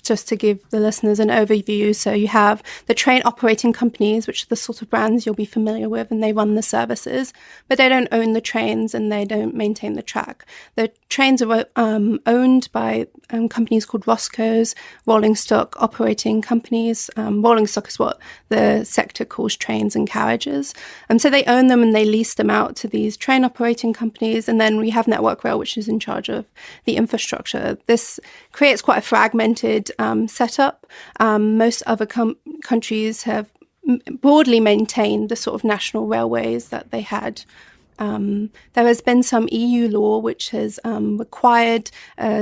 Speaker 6: just to give the listeners an overview. So you have the train operating companies, which are the sort of brands you'll be familiar with, and they run the services, but they don't own the trains and they don't maintain the track. The trains are owned by companies called ROSCOs, rolling stock operating companies. Rolling stock is what the sector calls trains and carriages. So they own them and they lease them out to these train operating companies. And then we have Network Rail, which is in charge of the infrastructure. This creates quite a fragmented setup. Most other countries have broadly maintained the sort of national railways that they had. There has been some EU law which has required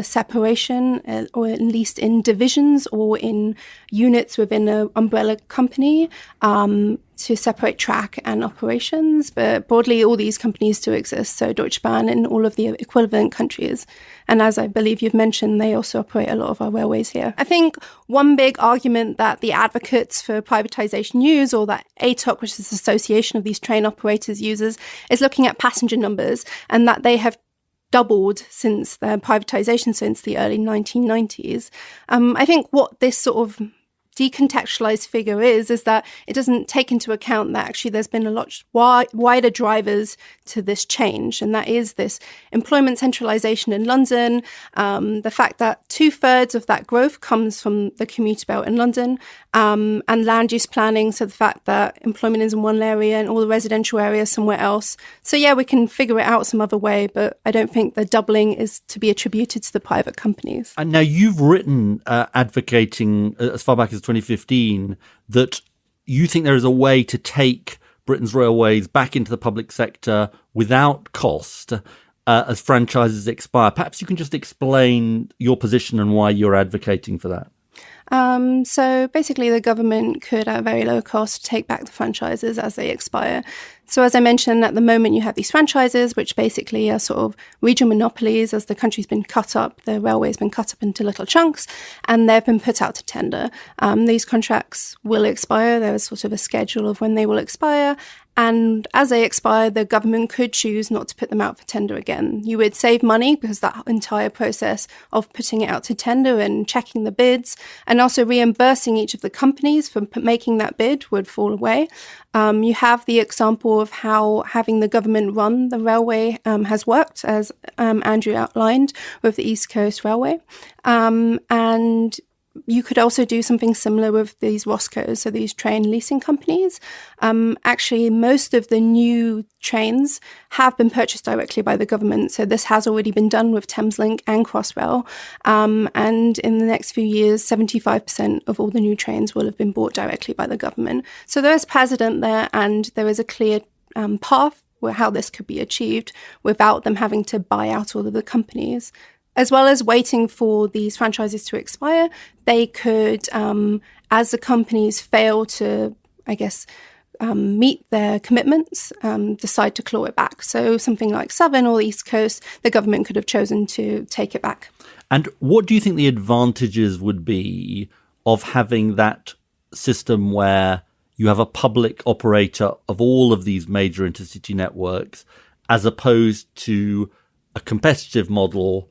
Speaker 6: separation, or at least in divisions or in units within an umbrella company, to separate track and operations. But broadly, all these companies do exist. So Deutsche Bahn in all of the equivalent countries. And as I believe you've mentioned, they also operate a lot of our railways here. I think one big argument that the advocates for privatisation use, or that ATOC, which is the Association of these train operators, uses, is looking at passenger numbers and that they have doubled since their privatisation since the early 1990s. I think what this sort of decontextualized figure is that it doesn't take into account that actually there's been a lot wider drivers to this change, and that is this employment centralization in London, the fact that 2/3 of that growth comes from the commuter belt in London, and land use planning, so the fact that employment is in one area and all the residential areas somewhere else. So yeah, we can figure it out some other way, but I don't think the doubling is to be attributed to the private companies.
Speaker 3: And now you've written advocating as far back as 2015 that you think there is a way to take Britain's railways back into the public sector without cost as franchises expire. Perhaps you can just explain your position and why you're advocating for that.
Speaker 6: So basically the government could at a very low cost take back the franchises as they expire. So as I mentioned, at the moment you have these franchises, which basically are sort of regional monopolies. As the country's been cut up, the railway's been cut up into little chunks, and they've been put out to tender. These contracts will expire. There is sort of a schedule of when they will expire. And as they expire, the government could choose not to put them out for tender again. You would save money because that entire process of putting it out to tender and checking the bids and also reimbursing each of the companies for making that bid would fall away. You have the example of how having the government run the railway has worked, as Andrew outlined with the East Coast Railway. And you could also do something similar with these ROSCOs, so these train leasing companies. Actually, most of the new trains have been purchased directly by the government. So this has already been done with Thameslink and Crossrail. And in the next few years, 75% of all the new trains will have been bought directly by the government. So there is precedent there, and there is a clear path where how this could be achieved without them having to buy out all of the companies. As well as waiting for these franchises to expire, they could, as the companies fail to, meet their commitments, decide to claw it back. So something like Southern or East Coast, the government could have chosen to take it back.
Speaker 3: And what do you think the advantages would be of having that system where you have a public operator of all of these major intercity networks, as opposed to a competitive model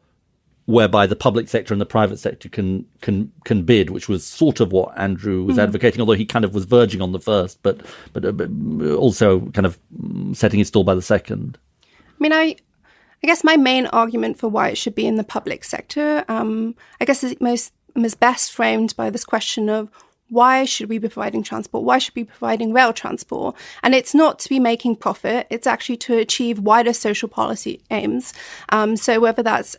Speaker 3: whereby the public sector and the private sector can bid, which was sort of what Andrew was advocating, although he kind of was verging on the first, but also kind of setting his stall by the second.
Speaker 6: I mean, I guess my main argument for why it should be in the public sector, I guess is best framed by this question of why should we be providing transport? Why should we be providing rail transport? And it's not to be making profit. It's actually to achieve wider social policy aims. So whether that's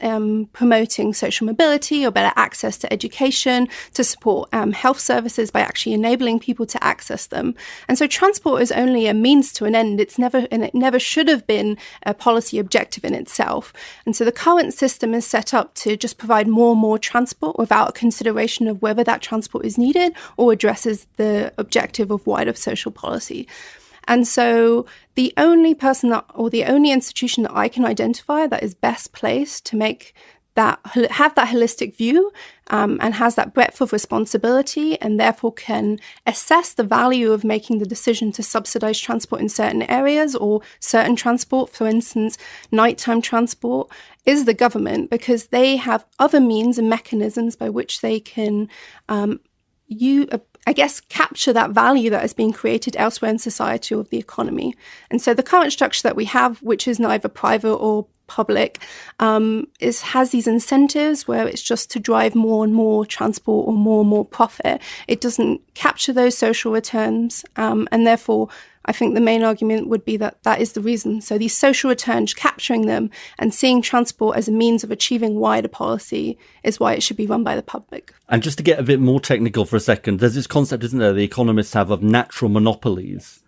Speaker 6: promoting social mobility or better access to education, to support health services by actually enabling people to access them. And so transport is only a means to an end. It never should have been a policy objective in itself. And so the current system is set up to just provide more and more transport without consideration of whether that transport is needed or addresses the objective of wider social policy. And so the only person the only institution that I can identify that is best placed to have that holistic view and has that breadth of responsibility and therefore can assess the value of making the decision to subsidize transport in certain areas or certain transport, for instance, nighttime transport, is the government, because they have other means and mechanisms by which they can capture that value that is being created elsewhere in society or the economy. And so the current structure that we have, which is neither private or public, has these incentives where it's just to drive more and more transport or more profit. It doesn't capture those social returns, and therefore I think the main argument would be that is the reason. So these social returns, capturing them and seeing transport as a means of achieving wider policy is why it should be run by the public. And
Speaker 3: just to get a bit more technical for a second, there's this concept, isn't there, the economists have of natural monopolies.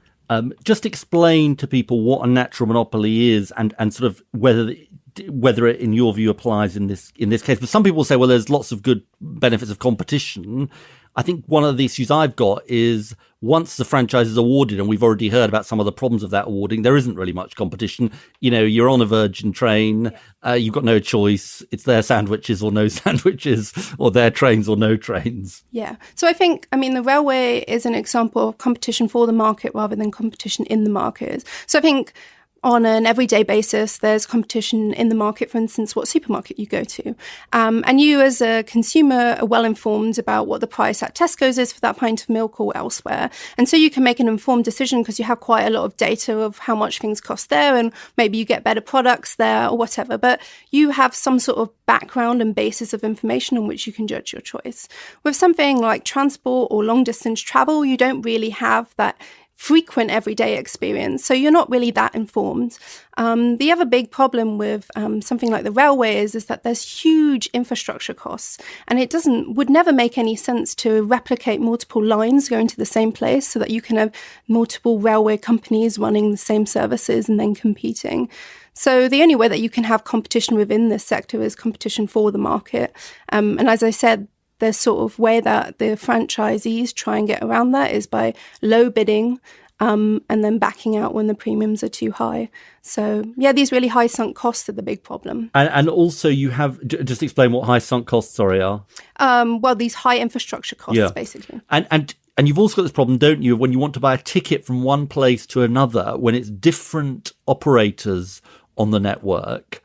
Speaker 3: Just explain to people what a natural monopoly is and sort of whether it, in your view, applies in this case. But some people say, well, there's lots of good benefits of competition. I think one of the issues I've got is once the franchise is awarded, and we've already heard about some of the problems of that awarding, there isn't really much competition. You know, you're on a Virgin train, you've got no choice. It's their sandwiches or no sandwiches, or their trains or no trains.
Speaker 6: Yeah. So I think, the railway is an example of competition for the market rather than competition in the market. So I think on an everyday basis, there's competition in the market, for instance, what supermarket you go to. And you as a consumer are well informed about what the price at Tesco's is for that pint of milk or elsewhere. And so you can make an informed decision because you have quite a lot of data of how much things cost there, and maybe you get better products there or whatever. But you have some sort of background and basis of information on which you can judge your choice. With something like transport or long distance travel, you don't really have that frequent everyday experience. So you're not really that informed. The other big problem with something like the railway is that there's huge infrastructure costs, and it would never make any sense to replicate multiple lines going to the same place so that you can have multiple railway companies running the same services and then competing. So the only way that you can have competition within this sector is competition for the market. And as I said, the sort of way that the franchisees try and get around that is by low bidding and then backing out when the premiums are too high. So, yeah, these really high sunk costs are the big problem.
Speaker 3: And also you have, just explain what high sunk costs, are.
Speaker 6: Well, these high infrastructure costs, basically.
Speaker 3: And you've also got this problem, don't you, when you want to buy a ticket from one place to another, when it's different operators on the network,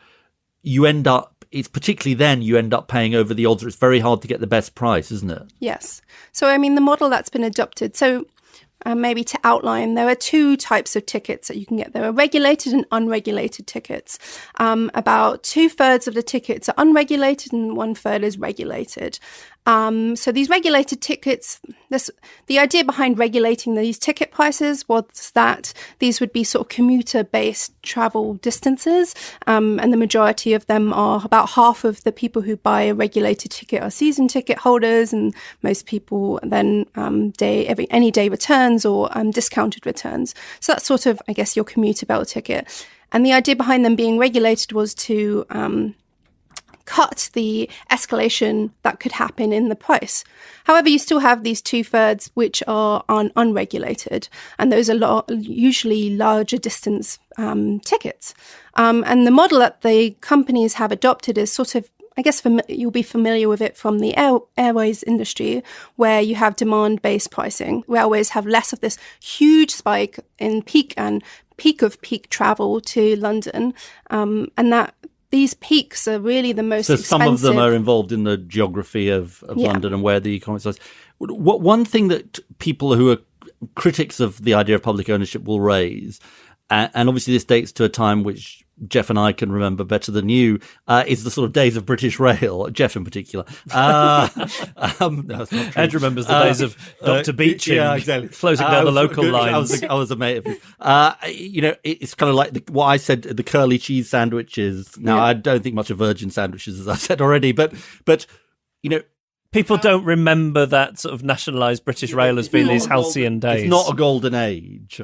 Speaker 3: it's particularly then you end up paying over the odds, or it's very hard to get the best price, isn't it?
Speaker 6: Yes. So, the model that's been adopted. So, maybe to outline, there are two types of tickets that you can get. There are regulated and unregulated tickets. About 2/3 of the tickets are unregulated and 1/3 is regulated. So these regulated tickets, the idea behind regulating these ticket prices was that these would be sort of commuter-based travel distances, and the majority of them are about half of the people who buy a regulated ticket are season ticket holders, and most people then any day returns or discounted returns. So that's sort of, I guess, your commuter belt ticket. And the idea behind them being regulated was to cut the escalation that could happen in the price. However, you still have these 2/3 which are unregulated, and those are usually larger distance tickets. And the model that the companies have adopted is sort of, I guess you'll be familiar with it from the airways industry, where you have demand-based pricing. Railways have less of this huge spike in peak of peak travel to London, and that these peaks are really the most expensive.
Speaker 3: Some of them are involved in the geography of London and where the economic size. One thing that people who are critics of the idea of public ownership will raise, and obviously this dates to a time which Geoff and I can remember better than you, is the sort of days of British Rail, Geoff in particular. No, that's not true.
Speaker 2: Ed remembers the days of Dr. Beeching
Speaker 3: exactly.
Speaker 2: closing down the local lines.
Speaker 3: I was a mate of his. It's kind of like what I said, the curly cheese sandwiches. Now, I don't think much of virgin sandwiches, as I said already, but
Speaker 2: people don't remember that sort of nationalised British Rail as being these halcyon days.
Speaker 3: It's not a golden age.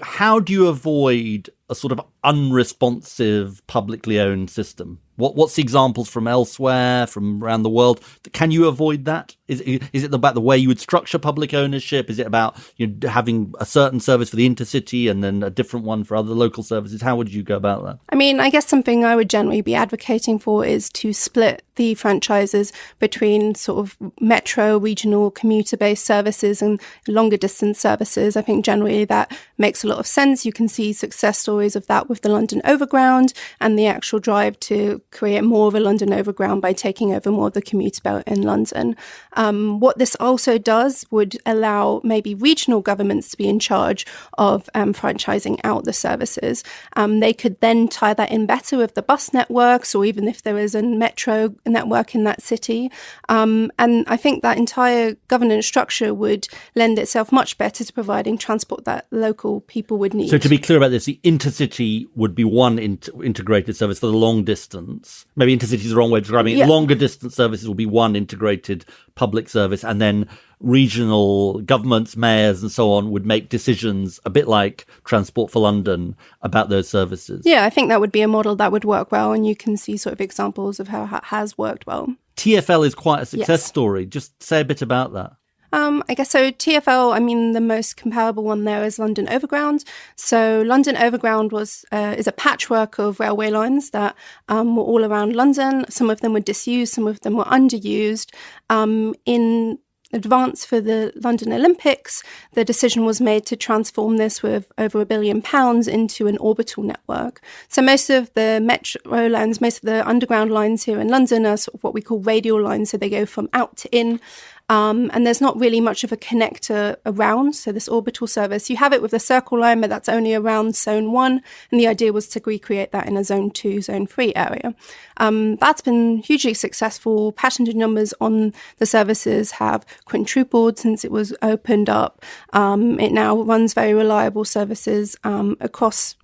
Speaker 3: How do you avoid a sort of unresponsive, publicly owned system? What's the examples from elsewhere, from around the world? Can you avoid that? Is it about the way you would structure public ownership? Is it about having a certain service for the intercity and then a different one for other local services? How would you go about that?
Speaker 6: I mean, I guess something I would generally be advocating for is to split the franchises between sort of metro, regional, commuter-based services and longer distance services. I think generally that makes a lot of sense. You can see success stories of that with the London Overground and the actual drive to create more of a London Overground by taking over more of the commuter belt in London. What this also does would allow maybe regional governments to be in charge of franchising out the services. They could then tie that in better with the bus networks, or even if there is a metro network in that city. And I think that entire governance structure would lend itself much better to providing transport that local people would need.
Speaker 3: So to be clear about this, the intercity would be one integrated service for the long distance. Maybe intercity is the wrong way of describing it. Longer distance services will be one integrated public service, and then regional governments, mayors and so on would make decisions a bit like Transport for London about those services.
Speaker 6: Yeah, I think that would be a model that would work well, and you can see sort of examples of how it has worked well.
Speaker 3: TfL is quite a success story. Just say a bit about that.
Speaker 6: I guess so. TfL, I mean, the most comparable one there is London Overground. So London Overground is a patchwork of railway lines that were all around London. Some of them were disused, some of them were underused. In advance for the London Olympics, the decision was made to transform this with over £1 billion into an orbital network. So most of the metro lines, most of the underground lines here in London are sort of what we call radial lines. So they go from out to in. And there's not really much of a connector around. So this orbital service, you have it with the Circle line, but that's only around Zone 1. And the idea was to recreate that in a Zone 2, Zone 3 area. That's been hugely successful. Passenger numbers on the services have quintupled since it was opened up. It now runs very reliable services across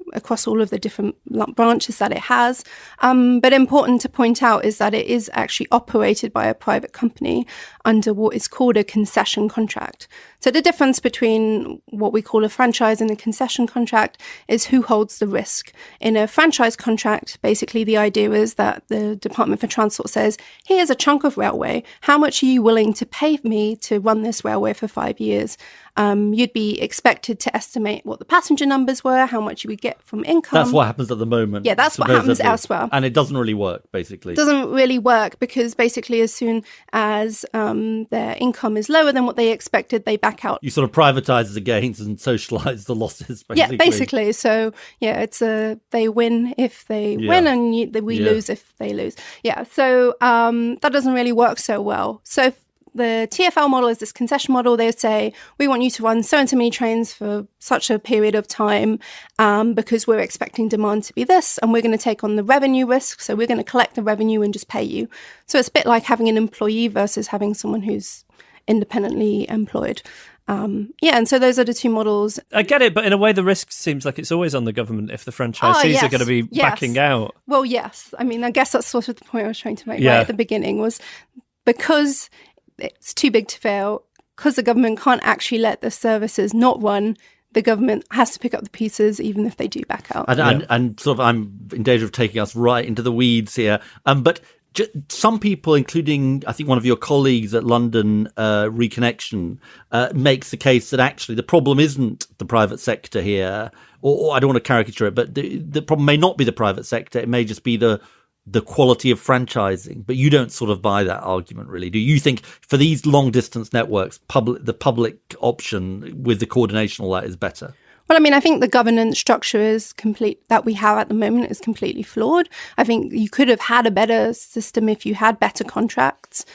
Speaker 6: all of the different branches that it has. But important to point out is that it is actually operated by a private company under what is called a concession contract. So the difference between what we call a franchise and a concession contract is who holds the risk. In a franchise contract, basically the idea is that the Department for Transport says, here's a chunk of railway. How much are you willing to pay me to run this railway for 5 years? You'd be expected to estimate what the passenger numbers were, how much you would get from income.
Speaker 3: That's what happens at the moment.
Speaker 6: Yeah, that's what happens elsewhere.
Speaker 3: And it doesn't really work, basically.
Speaker 6: It doesn't really work because basically as soon as their income is lower than what they expected, they back out.
Speaker 3: You sort of privatise the gains and socialise the losses, basically.
Speaker 6: Yeah, basically. So, yeah, it's they win if they win and we lose if they lose. Yeah, so that doesn't really work so well. So the TfL model is this concession model. They say, we want you to run so and so many trains for such a period of time because we're expecting demand to be this, and we're going to take on the revenue risk. So we're going to collect the revenue and just pay you. So it's a bit like having an employee versus having someone who's independently employed. And so those are the two models.
Speaker 2: I get it, but in a way the risk seems like it's always on the government if the franchisees are going to be backing out.
Speaker 6: Well, yes. I mean, I guess that's sort of the point I was trying to make right at the beginning was because it's too big to fail, because the government can't actually let the services not run, the government has to pick up the pieces even if they do back out.
Speaker 3: And sort of I'm in danger of taking us right into the weeds here. But some people, including I think one of your colleagues at London Reconnection, makes the case that actually the problem isn't the private sector here, or I don't want to caricature it, but the problem may not be the private sector. It may just be the quality of franchising. But you don't sort of buy that argument, really, do you? Think for these long distance networks, the public option with the coordination, all that is better?
Speaker 6: Well, I mean, I think the governance structure that we have at the moment is completely flawed. I think you could have had a better system if you had better contracts.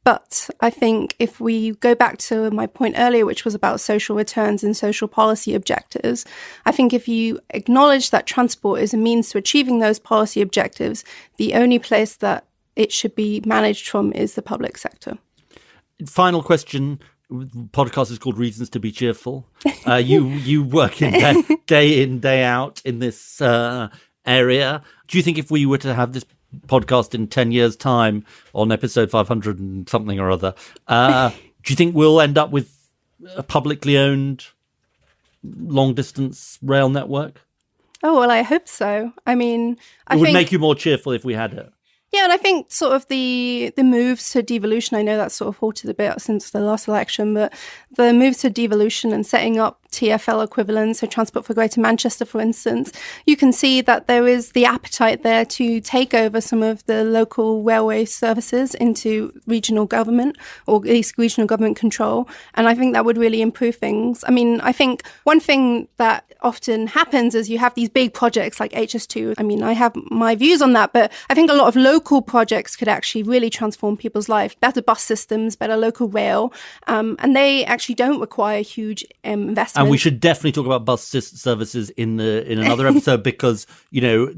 Speaker 6: But I think if we go back to my point earlier, which was about social returns and social policy objectives, I think if you acknowledge that transport is a means to achieving those policy objectives, the only place that it should be managed from is the public sector.
Speaker 3: Final question. Podcast is called Reasons to be Cheerful. You work day in, day out in this area. Do you think if we were to have this podcast in 10 years' time on episode 500 and something or other, do you think we'll end up with a publicly owned long-distance rail network?
Speaker 6: Oh, well, I hope so. I mean,
Speaker 3: it would make you more cheerful if we had it.
Speaker 6: Yeah, and I think sort of the moves to devolution, I know that's sort of halted a bit since the last election, but the moves to devolution and setting up TfL equivalents, so Transport for Greater Manchester, for instance, you can see that there is the appetite there to take over some of the local railway services into regional government, or at least regional government control. And I think that would really improve things. I mean, I think one thing that often happens is you have these big projects like HS2. I mean, I have my views on that, but I think a lot of local projects could actually really transform people's lives. Better bus systems, better local rail, and they actually don't require huge investment.
Speaker 3: And we should definitely talk about bus services in another episode because,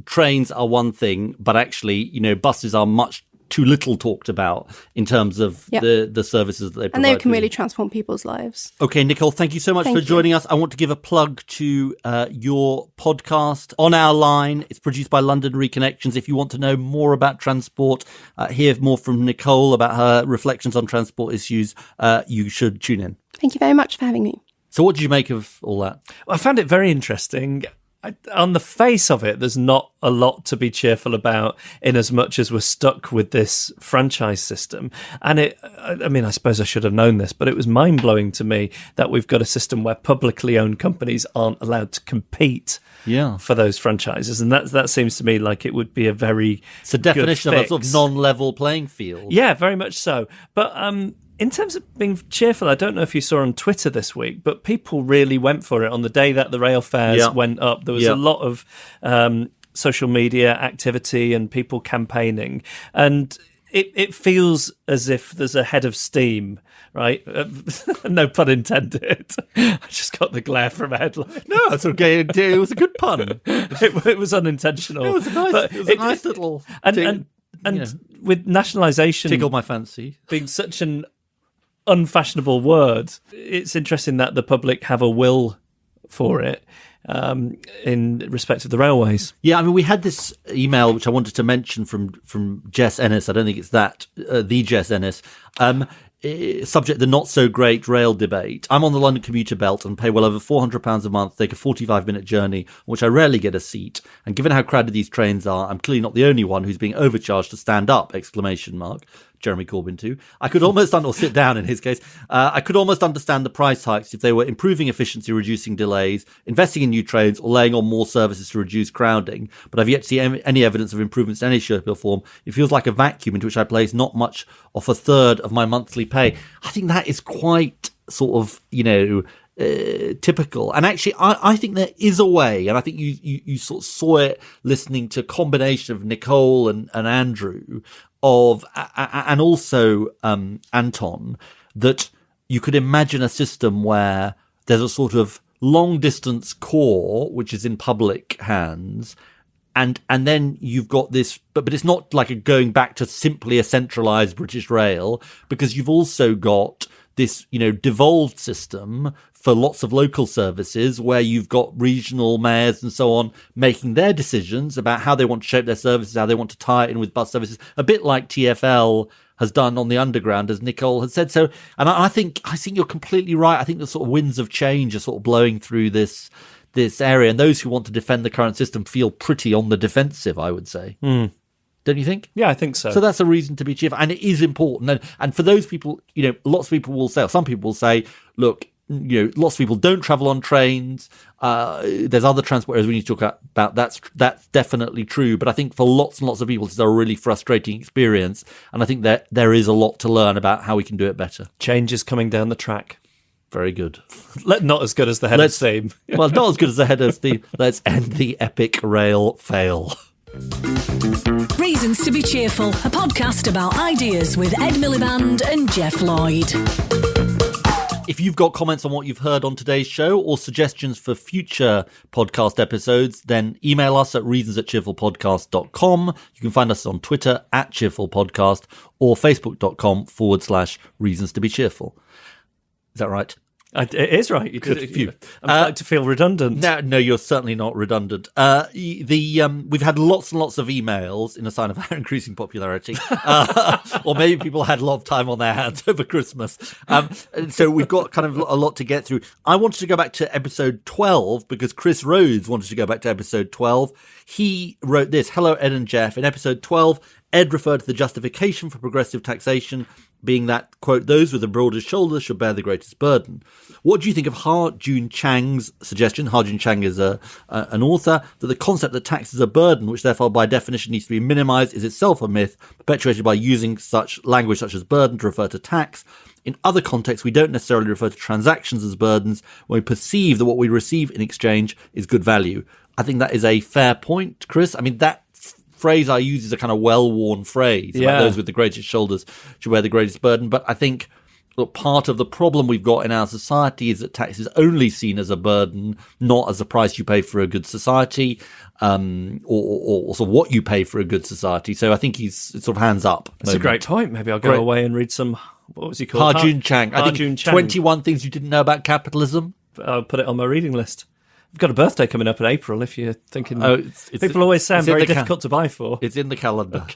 Speaker 3: trains are one thing, but actually, buses are much too little talked about in terms of the services that they provide.
Speaker 6: And they can really transform people's lives.
Speaker 3: Okay, Nicole, thank you so much for joining us. I want to give a plug to your podcast, On Our Line. It's produced by London Reconnections. If you want to know more about transport, hear more from Nicole about her reflections on transport issues, you should tune in.
Speaker 6: Thank you very much for having me.
Speaker 3: So what did you make of all that?
Speaker 2: Well, I found it very interesting. On the face of it, there's not a lot to be cheerful about in as much as we're stuck with this franchise system. And I suppose I should have known this, but it was mind-blowing to me that we've got a system where publicly owned companies aren't allowed to compete for those franchises. And that seems to me like it would be a very
Speaker 3: It's a definition of a sort of non-level playing field.
Speaker 2: Yeah, very much so. But in terms of being cheerful, I don't know if you saw on Twitter this week, but people really went for it on the day that the rail fares went up. There was a lot of social media activity and people campaigning. And it feels as if there's a head of steam, right? No pun intended. I just got the glare from a headline.
Speaker 3: No, it's okay. It was a good pun.
Speaker 2: It was unintentional.
Speaker 3: It was a nice little thing.
Speaker 2: And with nationalisation...
Speaker 3: Tickled my fancy.
Speaker 2: Being such an unfashionable word, it's interesting that the public have a will for it in respect of the railways.
Speaker 3: Yeah, I mean, we had this email which I wanted to mention from Jess Ennis. I don't think it's that, the Jess Ennis. Subject the not so great rail debate. I'm on the London commuter belt and pay well over £400 a month to take a 45-minute journey, on which I rarely get a seat. And given how crowded these trains are, I'm clearly not the only one who's being overcharged to stand up! Jeremy Corbyn too. I could almost, or sit down in his case, I could almost understand the price hikes if they were improving efficiency, reducing delays, investing in new trains, or laying on more services to reduce crowding. But I've yet to see any evidence of improvements in any shape or form. It feels like a vacuum into which I place not much off a third of my monthly pay. I think that is quite sort of, typical. And actually, I think there is a way, and I think you sort of saw it listening to a combination of Nicole and Andrew, and also Anton, that you could imagine a system where there's a sort of long distance core which is in public hands, and then you've got this, but it's not like a going back to simply a centralized British Rail, because you've also got this, devolved system for lots of local services where you've got regional mayors and so on making their decisions about how they want to shape their services, how they want to tie it in with bus services, a bit like TfL has done on the underground, as Nicole had said. So, and I think you're completely right. I think the sort of winds of change are sort of blowing through this area, and those who want to defend the current system feel pretty on the defensive, I would say. Don't you think?
Speaker 2: Yeah, I think so.
Speaker 3: So that's a reason to be cheerful. And it is important. And for those people, lots of people will say, or some people will say, look, lots of people don't travel on trains. There's other transport areas we need to talk about. That's definitely true. But I think for lots and lots of people, it's a really frustrating experience. And I think that there is a lot to learn about how we can do it better.
Speaker 2: Change is coming down the track.
Speaker 3: Very good.
Speaker 2: Not as good as the head of steam.
Speaker 3: Well, not as good as the head of steam. Let's end the epic rail fail.
Speaker 1: Reasons to be Cheerful, a podcast about ideas with Ed Miliband and Geoff Lloyd.
Speaker 3: If you've got comments on what you've heard on today's show or suggestions for future podcast episodes, then email us at reasons@cheerfulpodcast.com. You can find us on Twitter @cheerfulpodcast or facebook.com/reasons to be cheerful. Is that right?
Speaker 2: It is right.
Speaker 3: Good.
Speaker 2: I'm starting to feel redundant.
Speaker 3: No, you're certainly not redundant. We've had lots and lots of emails in a sign of our increasing popularity, or maybe people had a lot of time on their hands over Christmas. So we've got kind of a lot to get through. I wanted to go back to episode 12 because Chris Rhodes wanted to go back to episode 12. He wrote this: "Hello, Ed and Geoff. In episode 12, Ed referred to the justification for progressive taxation being that, quote, those with the broadest shoulders should bear the greatest burden. What do you think of Ha-Jun Chang's suggestion?" Ha-Jun Chang is an author, "that the concept that tax is a burden, which therefore by definition needs to be minimised, is itself a myth, perpetuated by using such language such as burden to refer to tax. In other contexts, we don't necessarily refer to transactions as burdens when we perceive that what we receive in exchange is good value." I think that is a fair point, Chris. I mean, that phrase I use is a kind of well-worn phrase. About those with the greatest shoulders should wear the greatest burden. But I think part of the problem we've got in our society is that tax is only seen as a burden, not as a price you pay for a good society, or sort of what you pay for a good society. So I think he's sort of hands up.
Speaker 2: That's a great point. Maybe I'll go away and read some, what was he called?
Speaker 3: Ha-Jun Chang. I think 21 things you didn't know about capitalism.
Speaker 2: I'll put it on my reading list. I've got a birthday coming up in April, if you're thinking. People always say I'm very difficult to buy for.
Speaker 3: It's in the calendar.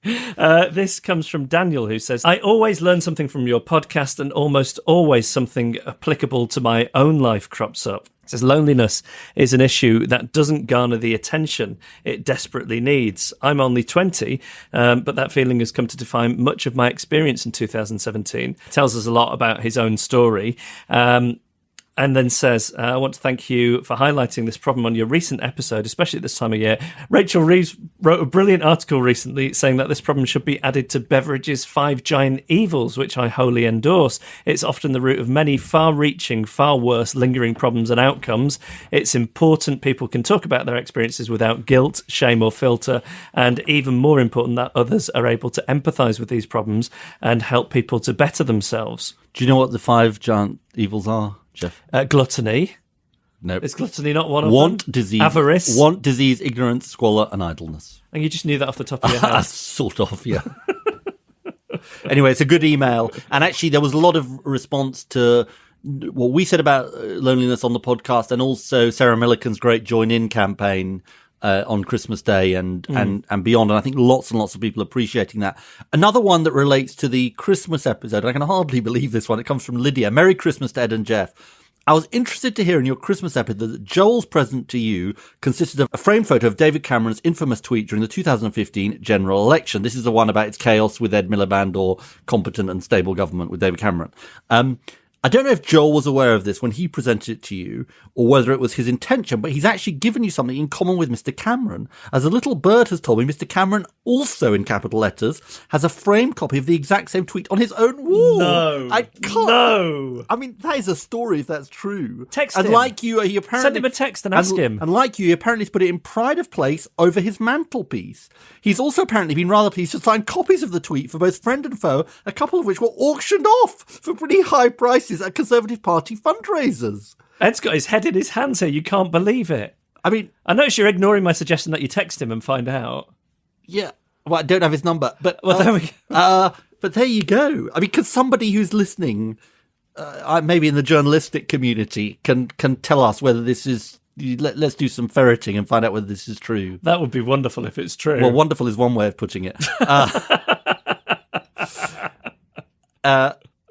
Speaker 2: Okay. This comes from Daniel, who says, "I always learn something from your podcast, and almost always something applicable to my own life crops up." It says, "Loneliness is an issue that doesn't garner the attention it desperately needs. I'm only 20, but that feeling has come to define much of my experience in 2017. It tells us a lot about his own story. And then says, "I want to thank you for highlighting this problem on your recent episode, especially at this time of year. Rachel Reeves wrote a brilliant article recently saying that this problem should be added to Beveridge's 5 Giant Evils, which I wholly endorse. It's often the root of many far-reaching, far worse lingering problems and outcomes. It's important people can talk about their experiences without guilt, shame or filter, and even more important that others are able to empathise with these problems and help people to better themselves."
Speaker 3: Do you know what the 5 giant evils are, Geoff?
Speaker 2: Gluttony.
Speaker 3: No.
Speaker 2: Is gluttony not one of
Speaker 3: Want,
Speaker 2: them?
Speaker 3: disease.
Speaker 2: Avarice.
Speaker 3: Want, disease, ignorance, squalor, and idleness.
Speaker 2: And you just knew that off the top of your head.
Speaker 3: Sort of, yeah. Anyway, it's a good email. And actually, there was a lot of response to what we said about loneliness on the podcast, and also Sarah Millican's great Join In campaign on Christmas Day and beyond. And I think lots and lots of people appreciating that. Another one that relates to the Christmas episode, I can hardly believe this one. It comes from Lydia. "Merry Christmas to Ed and Geoff. I was interested to hear in your Christmas episode that Joel's present to you consisted of a framed photo of David Cameron's infamous tweet during the 2015 general election." This is the one about its chaos with Ed Miliband or competent and stable government with David Cameron. I don't know if Joel was aware of this when he presented it to you or whether it was his intention, but he's actually given you something in common with Mr. Cameron. As a little bird has told me, Mr. Cameron, also in capital letters, has a framed copy of the exact same tweet on his own wall.
Speaker 2: No.
Speaker 3: I can't.
Speaker 2: No.
Speaker 3: I mean, that is a story if that's true.
Speaker 2: Text
Speaker 3: and
Speaker 2: him.
Speaker 3: Like you, he apparently...
Speaker 2: Send him a text and ask him.
Speaker 3: And like you, he apparently has put it in pride of place over his mantelpiece. He's also apparently been rather pleased to sign copies of the tweet for both friend and foe, a couple of which were auctioned off for pretty high prices at Conservative Party fundraisers.
Speaker 2: Ed's got his head in his hands here. You can't believe it.
Speaker 3: I mean...
Speaker 2: I notice you're ignoring my suggestion that you text him and find out.
Speaker 3: Yeah. Well, I don't have his number. But
Speaker 2: well, there we
Speaker 3: go. But there you go. I mean, because somebody who's listening, maybe in the journalistic community, can tell us whether this is... Let's do some ferreting and find out whether this is true.
Speaker 2: That would be wonderful if it's true.
Speaker 3: Well, wonderful is one way of putting it.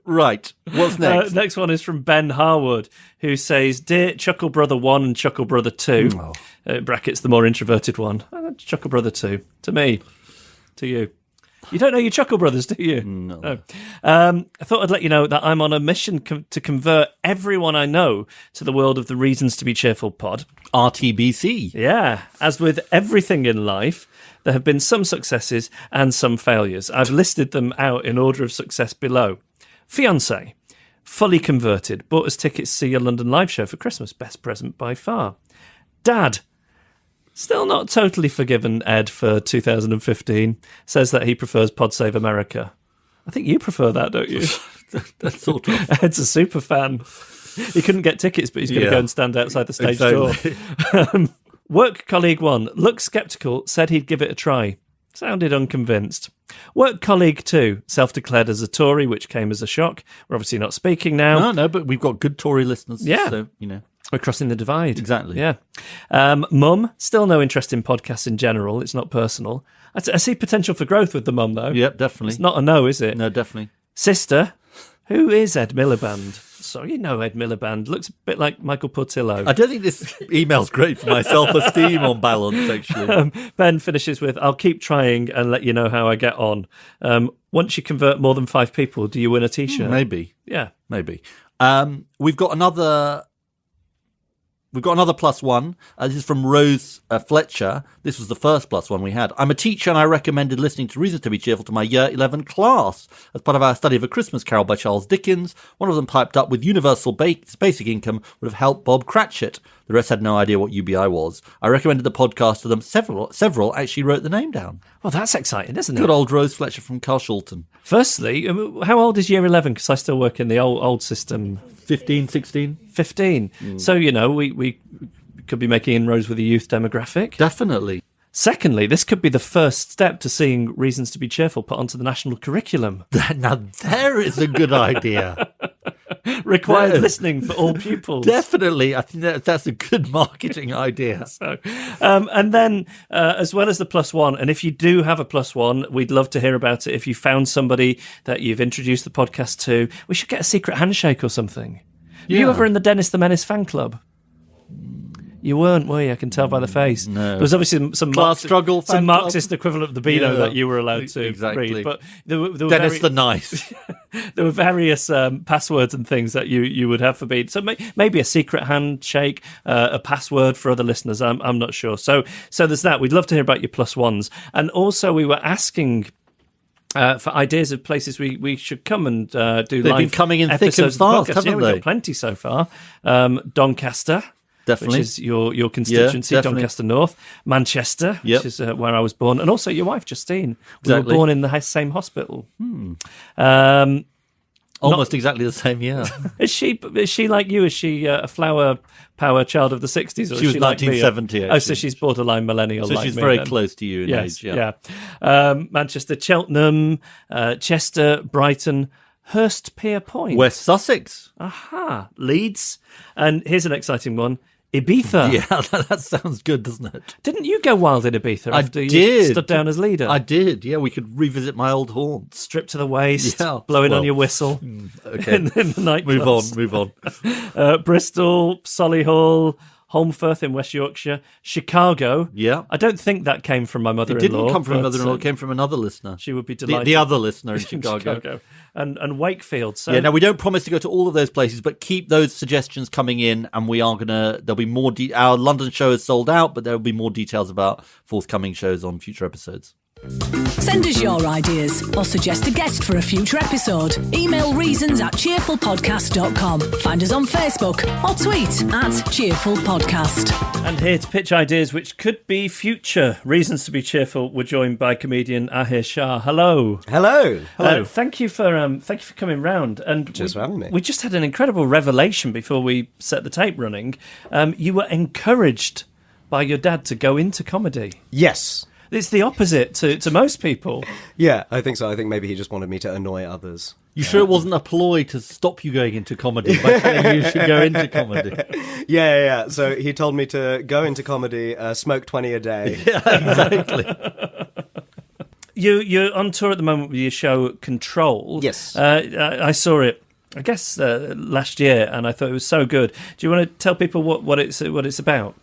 Speaker 3: Right. What's next?
Speaker 2: Next one is from Ben Harwood, who says, "Dear Chuckle Brother 1 and Chuckle Brother 2, brackets the more introverted one, Chuckle Brother 2, to me, to you. You don't know your Chuckle Brothers, do you?
Speaker 3: No.
Speaker 2: I thought I'd let you know that I'm on a mission to convert everyone I know to the world of the Reasons to be Cheerful pod.
Speaker 3: RTBC.
Speaker 2: Yeah. As with everything in life, there have been some successes and some failures. I've listed them out in order of success below. Fiancé, fully converted, bought us tickets to see your London live show for Christmas. Best present by far. Dad, still not totally forgiven Ed for 2015. Says that he prefers Pod Save America. I think you prefer that, don't you?
Speaker 3: That's sort of.
Speaker 2: Ed's a super fan. He couldn't get tickets, but he's going to go and stand outside the stage door. Work colleague 1, looks sceptical, said he'd give it a try. Sounded unconvinced. Work colleague 2, self-declared as a Tory, which came as a shock. We're obviously not speaking now.
Speaker 3: No, but we've got good Tory listeners.
Speaker 2: Yeah.
Speaker 3: So, you know.
Speaker 2: We're crossing the divide.
Speaker 3: Exactly.
Speaker 2: Yeah. Mum, still no interest in podcasts in general. It's not personal. I see potential for growth with the mum, though.
Speaker 3: Yep, definitely.
Speaker 2: It's not a no, is it?
Speaker 3: No, definitely.
Speaker 2: Sister, who is Ed Miliband? So you know Ed Miliband. Looks a bit like Michael Portillo.
Speaker 3: I don't think this email's great for my self-esteem on balance, actually.
Speaker 2: Ben finishes with, I'll keep trying and let you know how I get on. Once you convert more than 5 people, do you win a T-shirt?
Speaker 3: Maybe.
Speaker 2: Yeah.
Speaker 3: Maybe. We've got another +1. This is from Rose Fletcher. This was the first +1 we had. I'm a teacher and I recommended listening to Reasons to be Cheerful to my Year 11 class as part of our study of A Christmas Carol by Charles Dickens. One of them piped up with universal basic income would have helped Bob Cratchit. The rest had no idea what UBI was. I recommended the podcast to them. Several actually wrote the name down.
Speaker 2: Well, that's exciting, isn't it?
Speaker 3: Good old Rose Fletcher from Carshalton.
Speaker 2: Firstly, how old is Year 11? Because I still work in the old system.
Speaker 3: 15, 16?
Speaker 2: 15. So, you know, we could be making inroads with the youth demographic.
Speaker 3: Definitely.
Speaker 2: Secondly, this could be the first step to seeing Reasons to be Cheerful put onto the national curriculum.
Speaker 3: Now, there is a good idea.
Speaker 2: Required listening for all pupils.
Speaker 3: Definitely. I think that's a good marketing idea.
Speaker 2: So, and then, as well as the +1, and if you do have a +1, we'd love to hear about it. If you found somebody that you've introduced the podcast to, we should get a secret handshake or something.
Speaker 3: Yeah.
Speaker 2: You ever in the Dennis the Menace fan club? You weren't, were you? I can tell by the face.
Speaker 3: No.
Speaker 2: There was obviously some
Speaker 3: Class struggle fan
Speaker 2: some
Speaker 3: club.
Speaker 2: Marxist equivalent of the Beano that you were allowed to
Speaker 3: Exactly.
Speaker 2: read. But there were
Speaker 3: Dennis the Nice.
Speaker 2: there were various passwords and things that you would have for Bean. So maybe a secret handshake, a password for other listeners. I'm not sure. So there's that. We'd love to hear about your +1s. And also we were asking for ideas of places we should come and do
Speaker 3: They've
Speaker 2: live
Speaker 3: been coming in thick and
Speaker 2: episodes of the
Speaker 3: fast,
Speaker 2: podcast.
Speaker 3: haven't
Speaker 2: We've
Speaker 3: they?
Speaker 2: got plenty so far. Doncaster.
Speaker 3: Definitely.
Speaker 2: Which is your constituency,
Speaker 3: Yeah, definitely.
Speaker 2: Doncaster North. Manchester,
Speaker 3: Yep.
Speaker 2: which is where I was born. And also your wife, Justine. We
Speaker 3: Exactly.
Speaker 2: were born in the same hospital.
Speaker 3: Almost exactly the same year.
Speaker 2: Is she like you? Is she a flower power child of the 60s? Or
Speaker 3: She
Speaker 2: is
Speaker 3: was
Speaker 2: like me?
Speaker 3: 1970,
Speaker 2: Oh, so
Speaker 3: actually.
Speaker 2: she's borderline millennial.
Speaker 3: So
Speaker 2: like
Speaker 3: she's
Speaker 2: me
Speaker 3: very
Speaker 2: then.
Speaker 3: close to you in age. Yeah.
Speaker 2: Manchester, Cheltenham, Chester, Brighton, Hurstpierpoint.
Speaker 3: West Sussex.
Speaker 2: Aha, Leeds. And here's an exciting one. Ibiza.
Speaker 3: Yeah, that sounds good, doesn't it?
Speaker 2: Didn't you go wild in Ibiza
Speaker 3: I
Speaker 2: after you
Speaker 3: did.
Speaker 2: stood down as leader?
Speaker 3: I did. Yeah, we could revisit my old haunts.
Speaker 2: Stripped to the waist,
Speaker 3: Yeah,
Speaker 2: blowing on
Speaker 3: well,
Speaker 2: your whistle
Speaker 3: Okay.
Speaker 2: in the nightclubs.
Speaker 3: Move on.
Speaker 2: Bristol, Solihull, Holmfirth in West Yorkshire, Chicago.
Speaker 3: Yeah.
Speaker 2: I don't think that came from my
Speaker 3: It
Speaker 2: mother-in-law.
Speaker 3: didn't come from
Speaker 2: but,
Speaker 3: mother-in-law, it came from another listener.
Speaker 2: She would be delighted.
Speaker 3: The other listener in
Speaker 2: in
Speaker 3: Chicago.
Speaker 2: And Wakefield. So
Speaker 3: Yeah, now we don't promise to go to all of those places, but keep those suggestions coming in, and we are there'll be more. Our London show is sold out, but there will be more details about forthcoming shows on future episodes.
Speaker 1: Send us your ideas or suggest a guest for a future episode. Email reasons@cheerfulpodcast.com. Find us on Facebook or tweet @cheerfulpodcast.
Speaker 2: And here to pitch ideas which could be future reasons to be cheerful, we're joined by comedian Ahir Shah. Hello.
Speaker 7: Hello.
Speaker 2: Thank you for coming round. And
Speaker 7: Cheers for having me.
Speaker 2: We just had an incredible revelation before we set the tape running. You were encouraged by your dad to go into comedy.
Speaker 7: Yes.
Speaker 2: It's the opposite to most people.
Speaker 7: Yeah, I think so. I think maybe he just wanted me to annoy others.
Speaker 3: You sure it wasn't a ploy to stop you going into comedy by telling you should go into comedy?
Speaker 7: Yeah. So he told me to go into comedy, smoke 20 a day.
Speaker 3: Yeah, exactly.
Speaker 2: You're on tour at the moment with your show Control.
Speaker 7: Yes.
Speaker 2: I saw it, I guess, last year, and I thought it was so good. Do you want to tell people what it's about?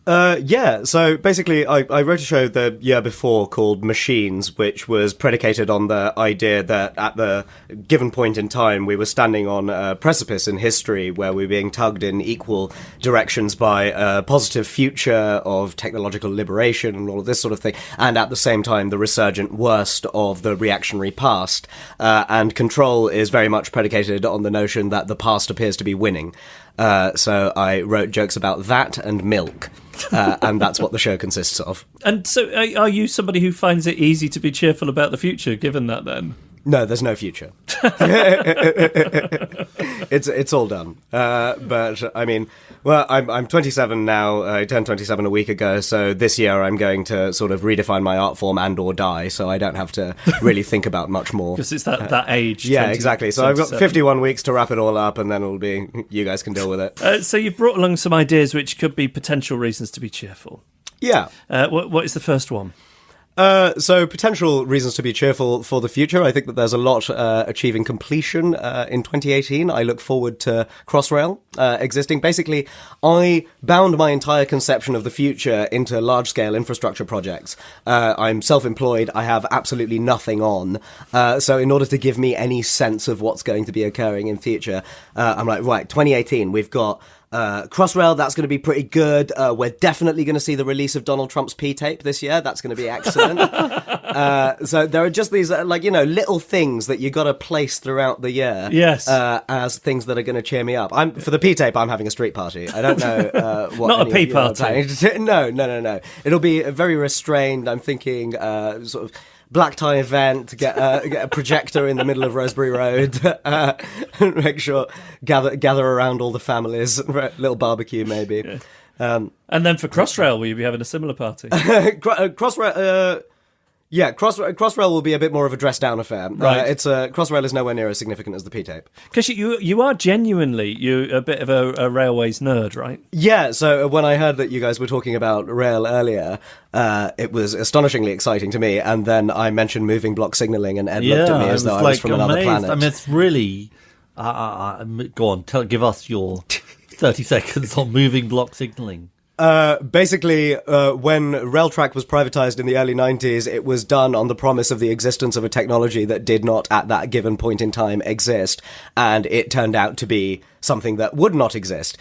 Speaker 7: Yeah, so basically I wrote a show the year before called Machines, which was predicated on the idea that at the given point in time we were standing on a precipice in history where we were being tugged in equal directions by a positive future of technological liberation and all of this sort of thing, and at the same time the resurgent worst of the reactionary past. And Control is very much predicated on the notion that the past appears to be winning. So I wrote jokes about that and milk. And that's what the show consists of.
Speaker 2: And so are you somebody who finds it easy to be cheerful about the future, given that then?
Speaker 7: No, there's no future. It's all done. But I mean, well, I'm 27 now. I turned 27 a week ago. So this year I'm going to sort of redefine my art form and or die. So I don't have to really think about much more.
Speaker 2: Because it's that age.
Speaker 7: Yeah, exactly. So I've got 51 weeks to wrap it all up, and then it'll be, you guys can deal with it.
Speaker 2: So you've brought along some ideas which could be potential reasons to be cheerful.
Speaker 7: Yeah.
Speaker 2: What is the first one?
Speaker 7: So potential reasons to be cheerful for the future. I think that there's a lot achieving completion in 2018. I look forward to Crossrail existing. Basically, I bound my entire conception of the future into large-scale infrastructure projects. I'm self-employed. I have absolutely nothing on. So in order to give me any sense of what's going to be occurring in future, I'm like, right, 2018, we've got Crossrail, that's going to be pretty good. We're definitely going to see the release of Donald Trump's P-tape this year. That's going to be excellent. So there are just these, little things that you got to place throughout the year.
Speaker 2: Yes.
Speaker 7: As things that are going to cheer me up. For the P-tape, I'm having a street party. I don't know what.
Speaker 2: Not a pee party.
Speaker 7: No. It'll be very restrained. I'm thinking sort of black tie event, get a projector in the middle of Rosebery Road, make sure gather around all the families, little barbecue maybe.
Speaker 2: Yeah. And then for Crossrail, will you be having a similar party?
Speaker 7: Crossrail. Yeah, Crossrail will be a bit more of a dressed-down affair.
Speaker 2: Right.
Speaker 7: Crossrail is nowhere near as significant as the P-tape.
Speaker 2: Because you are genuinely a bit of a railways nerd, right?
Speaker 7: Yeah, so when I heard that you guys were talking about rail earlier, it was astonishingly exciting to me, and then I mentioned moving block signalling, and Ed looked at me as though I was from another planet.
Speaker 3: I mean, it's really... go on, give us your 30 seconds on moving block signalling.
Speaker 7: Basically, when Railtrack was privatized in the early 90s, it was done on the promise of the existence of a technology that did not, at that given point in time, exist. And it turned out to be something that would not exist,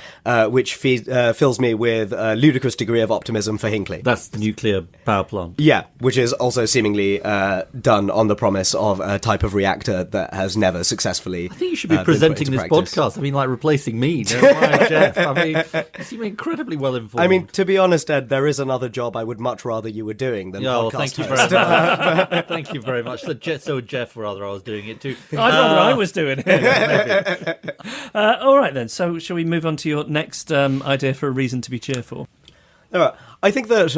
Speaker 7: which fills me with a ludicrous degree of optimism for Hinkley.
Speaker 3: That's the nuclear power plant.
Speaker 7: Yeah, which is also seemingly done on the promise of a type of reactor that has never successfully.
Speaker 3: I think you should be presenting this podcast. I mean, like replacing me. Geoff. I mean, you seem incredibly well informed.
Speaker 7: I mean, to be honest, Ed, there is another job I would much rather you were doing than podcast
Speaker 3: thank you
Speaker 7: host.
Speaker 3: very much. Thank you very much. So Geoff, rather, I was doing it too.
Speaker 2: I'd rather I was doing it. All right, then. So shall we move on to your next idea for a reason to be cheerful?
Speaker 7: All right. I think that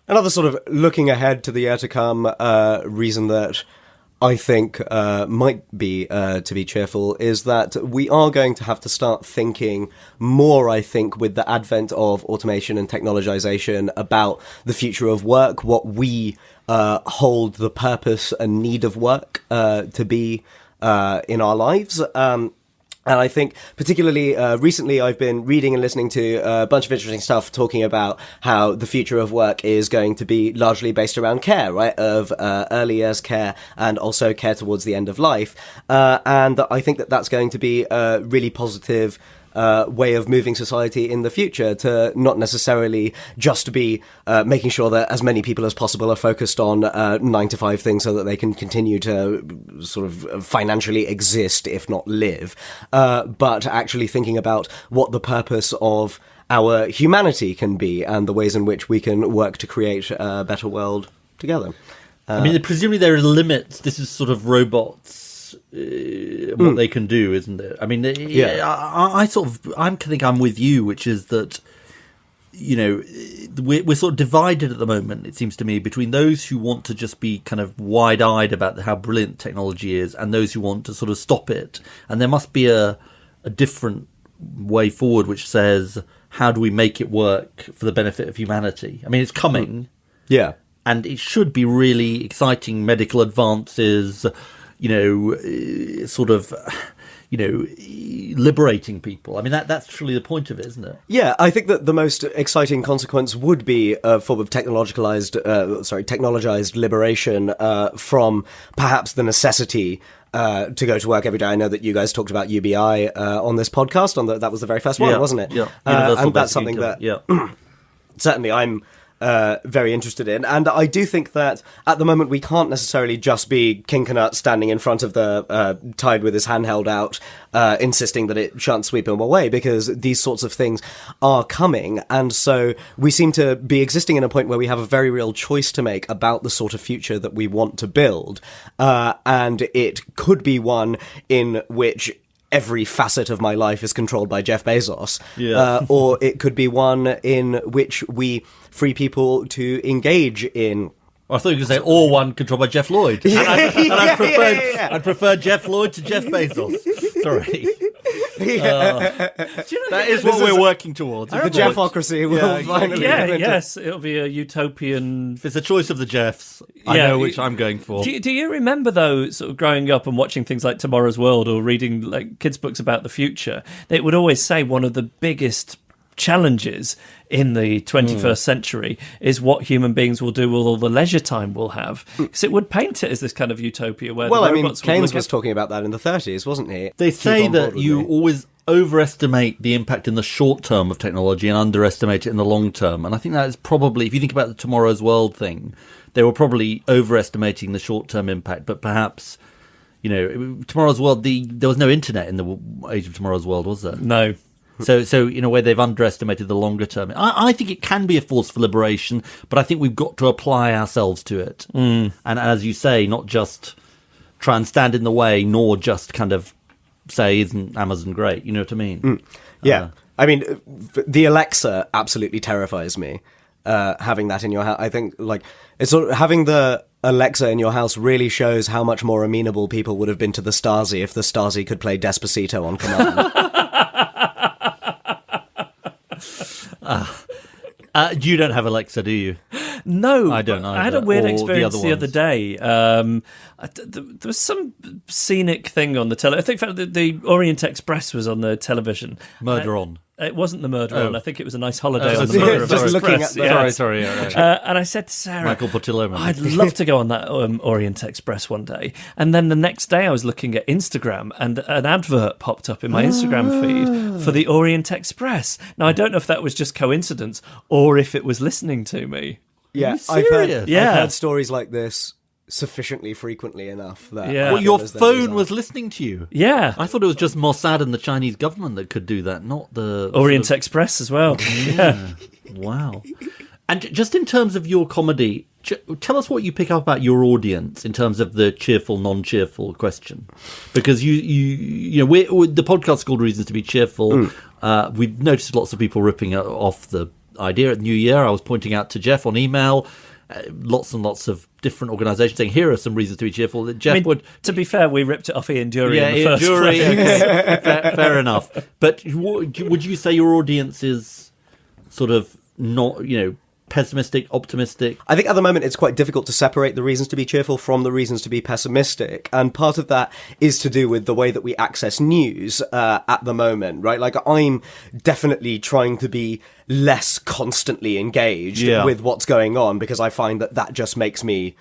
Speaker 7: another sort of looking ahead to the year to come reason that I think might be to be cheerful is that we are going to have to start thinking more, I think, with the advent of automation and technologization about the future of work, what we hold the purpose and need of work to be in our lives. And I think particularly recently I've been reading and listening to a bunch of interesting stuff talking about how the future of work is going to be largely based around care, right? Of early years care and also care towards the end of life. And I think that that's going to be a really positive way of moving society in the future, to not necessarily just be making sure that as many people as possible are focused on 9-to-5 things so that they can continue to sort of financially exist, if not live, but actually thinking about what the purpose of our humanity can be and the ways in which we can work to create a better world together.
Speaker 3: I mean, presumably there are limits. This is sort of robots. What they can do, isn't it? I mean, I think I'm with you, which is that, you know, we're sort of divided at the moment, it seems to me, between those who want to just be kind of wide-eyed about how brilliant technology is and those who want to sort of stop it. And there must be a different way forward which says, how do we make it work for the benefit of humanity? I mean, it's coming.
Speaker 7: Yeah.
Speaker 3: And it should be really exciting medical advances, you know, sort of, liberating people. I mean, that's truly the point of it, isn't it?
Speaker 7: Yeah, I think that the most exciting consequence would be a form of technologized liberation from perhaps the necessity to go to work every day. I know that you guys talked about UBI on this podcast. That was the very first one, wasn't it?
Speaker 3: Yeah.
Speaker 7: And that's something that certainly I'm very interested in. And I do think that at the moment we can't necessarily just be Kinkanut standing in front of the tide with his hand held out, insisting that it shan't sweep him away, because these sorts of things are coming. And so we seem to be existing in a point where we have a very real choice to make about the sort of future that we want to build. And it could be one in which every facet of my life is controlled by Jeff Bezos. Or it could be one in which we free people to engage in...
Speaker 3: I thought you were going to say, or one controlled by Jeff Lloyd. I'd prefer Jeff Lloyd to Jeff Bezos. Sorry. That is what we're working towards.
Speaker 7: The Geoffocracy will finally...
Speaker 2: Yes, it'll be a utopian...
Speaker 3: If it's a choice of the Jeffs, I know which I'm going for.
Speaker 2: Do you remember, though, sort of growing up and watching things like Tomorrow's World or reading like kids' books about the future, they would always say one of the biggest challenges in the 21st century is what human beings will do with all the leisure time we'll have. Because it would paint it as this kind of utopia where
Speaker 7: Keynes was talking about that in the 30s, wasn't he?
Speaker 3: They say that you always overestimate the impact in the short term of technology and underestimate it in the long term. And I think that is probably, if you think about the Tomorrow's World thing, they were probably overestimating the short term impact, but perhaps... Tomorrow's World, there was no internet in the age of Tomorrow's World, was there?
Speaker 2: No.
Speaker 3: So in a way, they've underestimated the longer term. I think it can be a force for liberation, but I think we've got to apply ourselves to it. And as you say, not just try and stand in the way, nor just kind of say, isn't Amazon great? You know what I mean?
Speaker 7: Yeah. I mean, the Alexa absolutely terrifies me, having that in your house. I think, it's sort of having the Alexa in your house really shows how much more amenable people would have been to the Stasi if the Stasi could play Despacito on command.
Speaker 3: You don't have Alexa, do you?
Speaker 2: No,
Speaker 3: I don't either.
Speaker 2: I had a weird experience the other
Speaker 3: ones.
Speaker 2: day. There was some scenic thing on the I think the Orient Express was on the television.
Speaker 3: Murder On.
Speaker 2: It wasn't the murder on. I think it was a nice holiday on the
Speaker 3: sorry,
Speaker 2: Murder
Speaker 7: just
Speaker 2: on
Speaker 7: looking
Speaker 2: Express.
Speaker 7: at the-
Speaker 3: Sorry.
Speaker 2: And I said to Sarah,
Speaker 3: Michael Portillo.
Speaker 2: I'd love to go on that Orient Express one day. And then the next day I was looking at Instagram and an advert popped up in my Instagram feed for the Orient Express. Now, I don't know if that was just coincidence or if it was listening to me.
Speaker 7: Yeah,
Speaker 3: I've
Speaker 7: heard stories like this sufficiently frequently enough that
Speaker 2: Yeah.
Speaker 3: Well, your phone was listening to you.
Speaker 2: Yeah.
Speaker 3: I thought it was just Mossad and the Chinese government that could do that, not the...
Speaker 2: Orient Express as well. Yeah.
Speaker 3: Wow. And just in terms of your comedy, tell us what you pick up about your audience in terms of the cheerful, non-cheerful question. Because the podcast is called Reasons to be Cheerful. We've noticed lots of people ripping off the idea at New Year. I was pointing out to Geoff on email, lots and lots of different organisations saying, here are some reasons to be cheerful. That Geoff would...
Speaker 2: To be fair, we ripped it off Ian Dury in the
Speaker 3: Ian
Speaker 2: first
Speaker 3: Dury,
Speaker 2: place.
Speaker 3: fair enough. But would you say your audience is sort of not, pessimistic, optimistic?
Speaker 7: I think at the moment it's quite difficult to separate the reasons to be cheerful from the reasons to be pessimistic. And part of that is to do with the way that we access news at the moment, right? Like, I'm definitely trying to be less constantly engaged with what's going on, because I find that just makes me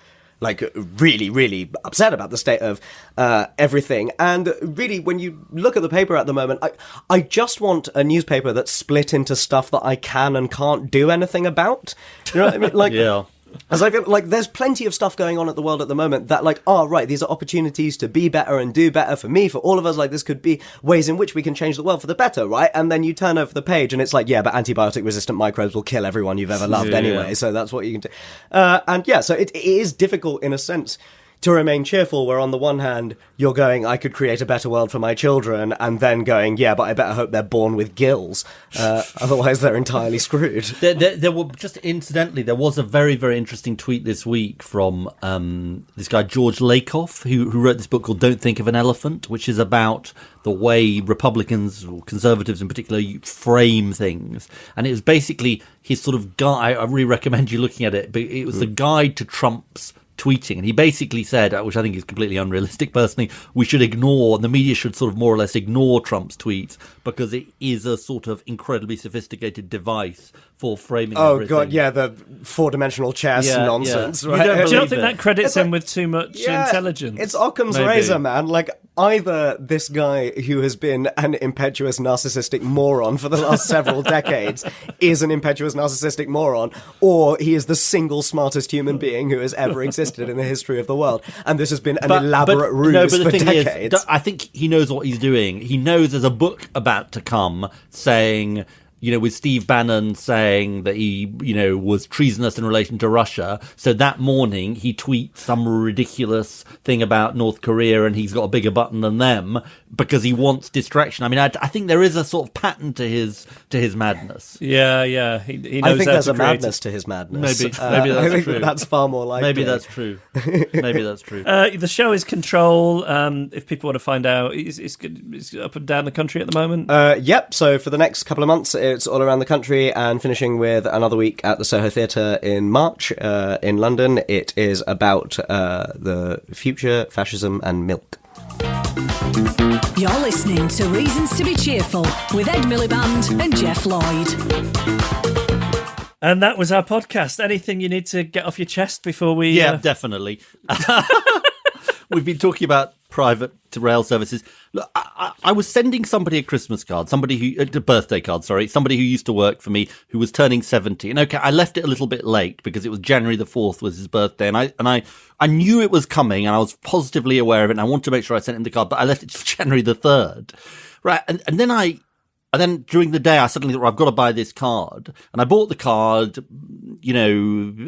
Speaker 7: really, really upset about the state of everything. And really, when you look at the paper at the moment, I just want a newspaper that's split into stuff that I can and can't do anything about. You know what I mean? As I feel like there's plenty of stuff going on at the world at the moment that right, these are opportunities to be better and do better for me, for all of us. This could be ways in which we can change the world for the better, right? And then you turn over the page and it's but antibiotic resistant microbes will kill everyone you've ever loved anyway. So that's what you can do. So it is difficult in a sense to remain cheerful, where on the one hand you're going, I could create a better world for my children, and then going, but I better hope they're born with gills, otherwise they're entirely screwed.
Speaker 3: There were, just incidentally, there was a very, very interesting tweet this week from this guy George Lakoff, who wrote this book called Don't Think of an Elephant, which is about the way Republicans, or conservatives in particular, frame things. And it was basically his sort of guide. I really recommend you looking at it, but it was the guide to Trump's tweeting, and he basically said, which I think is completely unrealistic personally, we should ignore, the media should sort of more or less ignore Trump's tweets because it is a sort of incredibly sophisticated device for framing everything.
Speaker 7: God, yeah, the four-dimensional chess nonsense.
Speaker 3: Yeah.
Speaker 7: Right?
Speaker 2: Do you not think that credits him with too much intelligence?
Speaker 7: It's Occam's razor, man. Like, either this guy who has been an impetuous narcissistic moron for the last several decades is an impetuous narcissistic moron, or he is the single smartest human being who has ever existed in the history of the world. And this has been an elaborate ruse for decades.
Speaker 3: I think he knows what he's doing. He knows there's a book about to come saying, with Steve Bannon saying that he, was treasonous in relation to Russia. So that morning he tweets some ridiculous thing about North Korea and he's got a bigger button than them because he wants distraction. I mean, I think there is a sort of pattern to his madness.
Speaker 2: Yeah. He knows
Speaker 7: I think there's a madness to his madness.
Speaker 3: Maybe that's
Speaker 7: I think
Speaker 3: true.
Speaker 7: that's far more likely.
Speaker 3: Maybe that's true.
Speaker 2: The show is Control. If people want to find out, it's up and down the country at the moment.
Speaker 7: Yep. So for the next couple of months, it's all around the country, and finishing with another week at the Soho Theatre in March in London. It is about the future, fascism, and milk.
Speaker 1: You're listening to Reasons to be Cheerful with Ed Miliband and Geoff Lloyd.
Speaker 2: And that was our podcast. Anything you need to get off your chest before we...
Speaker 3: Yeah, definitely. We've been talking about private rail services. Look, I was sending somebody a Christmas card, a birthday card, somebody who used to work for me who was turning 70. And okay, I left it a little bit late because it was January the 4th was his birthday. And I knew it was coming and I was positively aware of it. And I wanted to make sure I sent him the card, but I left it till January the 3rd. Right. And then during the day, I suddenly thought, I've got to buy this card. And I bought the card,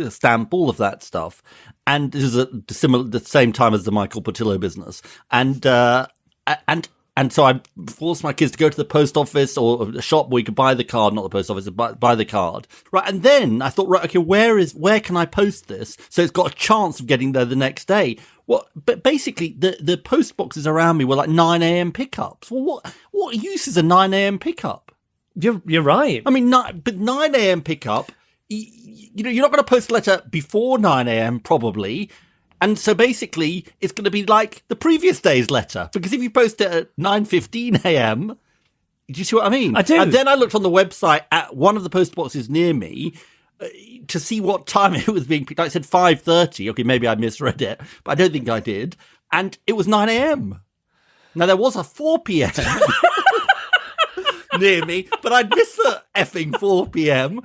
Speaker 3: stamp, all of that stuff. And this is the same time as the Michael Portillo business. And so I forced my kids to go to the post office or a shop where you could buy the card, not the post office, buy the card. Right. And then I thought, right, okay, where can I post this? So it's got a chance of getting there the next day. But basically the post boxes around me were like 9 a.m. pickups. Well, what use is a 9 a.m. pickup?
Speaker 2: You're right.
Speaker 3: I mean, 9 a.m. pickup, you're not going to post a letter before 9 a.m. probably. And so basically it's going to be like the previous day's letter, because if you post it at 9:15 a.m., do you see what I mean?
Speaker 2: I do.
Speaker 3: And then I looked on the website at one of the post boxes near me to see what time it was being picked up. It said 5:30. Okay, maybe I misread it, but I don't think I did. And it was 9 a.m. Now, there was a 4 p.m. near me, but I'd missed the effing 4 p.m.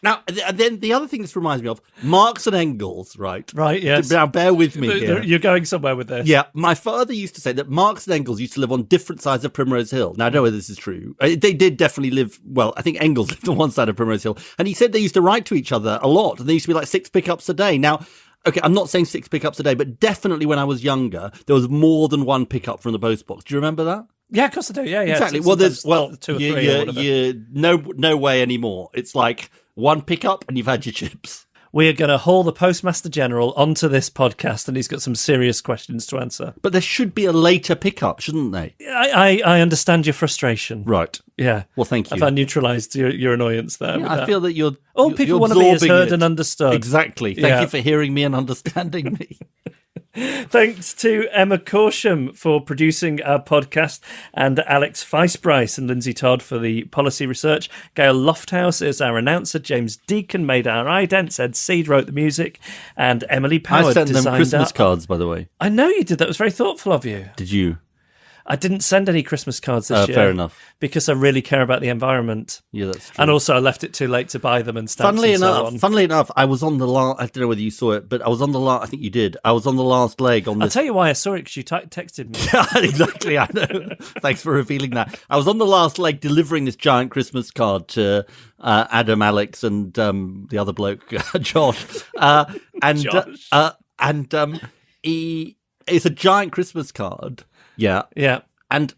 Speaker 3: Now, and then the other thing this reminds me of, Marx and Engels, right?
Speaker 2: Right, yes.
Speaker 3: Now, bear with me here.
Speaker 2: You're going somewhere with this.
Speaker 3: Yeah, my father used to say that Marx and Engels used to live on different sides of Primrose Hill. Now, I don't know whether this is true. They did definitely live, well, I think Engels lived on one side of Primrose Hill. And he said they used to write to each other a lot. And there used to be like 6 pickups a day. Now, okay, I'm not saying 6 pickups a day, but definitely when I was younger, there was more than one pickup from the post box. Do you remember that?
Speaker 2: Yeah, of course I do. Yeah.
Speaker 3: Exactly.
Speaker 2: There's
Speaker 3: 2 or
Speaker 2: 3
Speaker 3: no way anymore. It's like one pickup and you've had your chips.
Speaker 2: We are going to haul the Postmaster General onto this podcast, and he's got some serious questions to answer.
Speaker 3: But there should be a later pickup, shouldn't they?
Speaker 2: I understand your frustration.
Speaker 3: Right.
Speaker 2: Yeah.
Speaker 3: Well, thank you.
Speaker 2: Have I neutralised your annoyance there?
Speaker 3: Yeah, I feel that
Speaker 2: all people want to be is heard and understood.
Speaker 3: Exactly. Thank you for hearing me and understanding me.
Speaker 2: Thanks to Emma Corsham for producing our podcast, and Alex Feisbryce and Lindsay Todd for the policy research. Gail Lofthouse is our announcer. James Deacon made our idents. Ed Seed wrote the music, and Emily Powell
Speaker 3: I sent them
Speaker 2: designed
Speaker 3: Christmas cards, by the way.
Speaker 2: I know you did. That was very thoughtful of you.
Speaker 3: Did you?
Speaker 2: I didn't send any Christmas cards this year.
Speaker 3: Fair enough.
Speaker 2: Because I really care about the environment.
Speaker 3: Yeah, that's true.
Speaker 2: And also I left it too late to buy them and stamps
Speaker 3: Funnily enough, I was on the last... I don't know whether you saw it, but I was on the last... I think you did. I was on the last leg on this...
Speaker 2: I'll tell you why I saw it, because you texted me.
Speaker 3: Yeah, exactly, I know. Thanks for revealing that. I was on the last leg delivering this giant Christmas card to Adam, Alex, and the other bloke, Josh. It's a giant Christmas card. Yeah.
Speaker 2: Yeah.
Speaker 3: And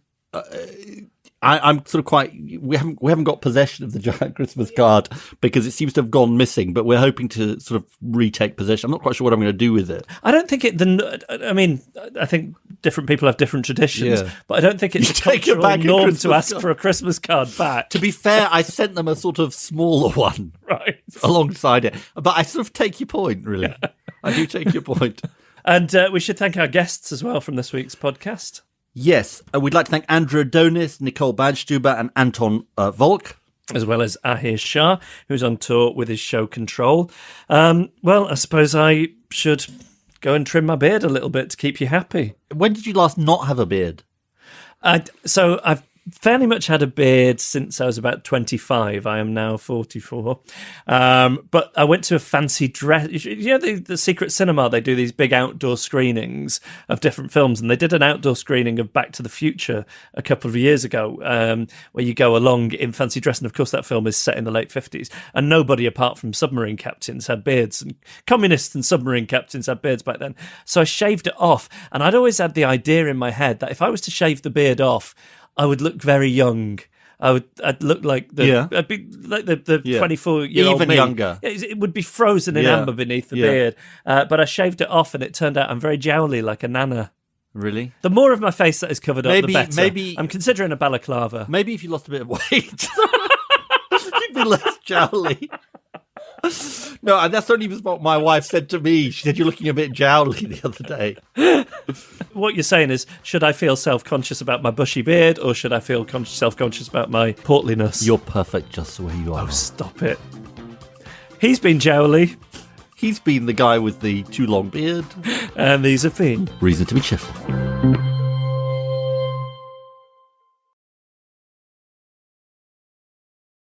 Speaker 3: I'm sort of quite. We haven't got possession of the giant Christmas card because it seems to have gone missing. But we're hoping to sort of retake possession. I'm not quite sure what I'm going to do with it.
Speaker 2: I don't think I mean, I think different people have different traditions, but I don't think it's a cultural norm to ask for a Christmas card back.
Speaker 3: To be fair, I sent them a sort of smaller one,
Speaker 2: right,
Speaker 3: alongside it. But I sort of take your point, really. Yeah. I do take your point.
Speaker 2: And we should thank our guests as well from this week's podcast.
Speaker 3: Yes, we'd like to thank Andrew Adonis, Nicole Badstuber and Anton Valk.
Speaker 2: As well as Ahir Shah, who's on tour with his show Control. Well, I suppose I should go and trim my beard a little bit to keep you happy.
Speaker 3: When did you last not have a beard?
Speaker 2: So I've fairly much had a beard since I was about 25. I am now 44. But I went to a fancy dress. You know, the Secret Cinema, they do these big outdoor screenings of different films. And they did an outdoor screening of Back to the Future a couple of years ago, where you go along in fancy dress. And of course, that film is set in the late 50s. And nobody apart from submarine captains had beards. And communists and submarine captains had beards back then. So I shaved it off. And I'd always had the idea in my head that if I was to shave the beard off, I would look very young. I'd look like I'd be like the 24-year-old
Speaker 3: even
Speaker 2: me.
Speaker 3: younger.
Speaker 2: It would be frozen in amber beneath the beard. But I shaved it off, and it turned out I'm very jowly, like a nana.
Speaker 3: Really?
Speaker 2: The more of my face that is covered up, the better.
Speaker 3: Maybe
Speaker 2: I'm considering a balaclava.
Speaker 3: Maybe if you lost a bit of weight, you'd be less jowly. No, and that's only what my wife said to me. She said, "You're looking a bit jowly the other day."
Speaker 2: What you're saying is, should I feel self-conscious about my bushy beard, or should I feel self-conscious about my portliness?
Speaker 3: You're perfect just the way you are.
Speaker 2: Oh, stop it. He's been jowly.
Speaker 3: He's been the guy with the too long beard.
Speaker 2: And these have been
Speaker 3: Reason to be Cheerful.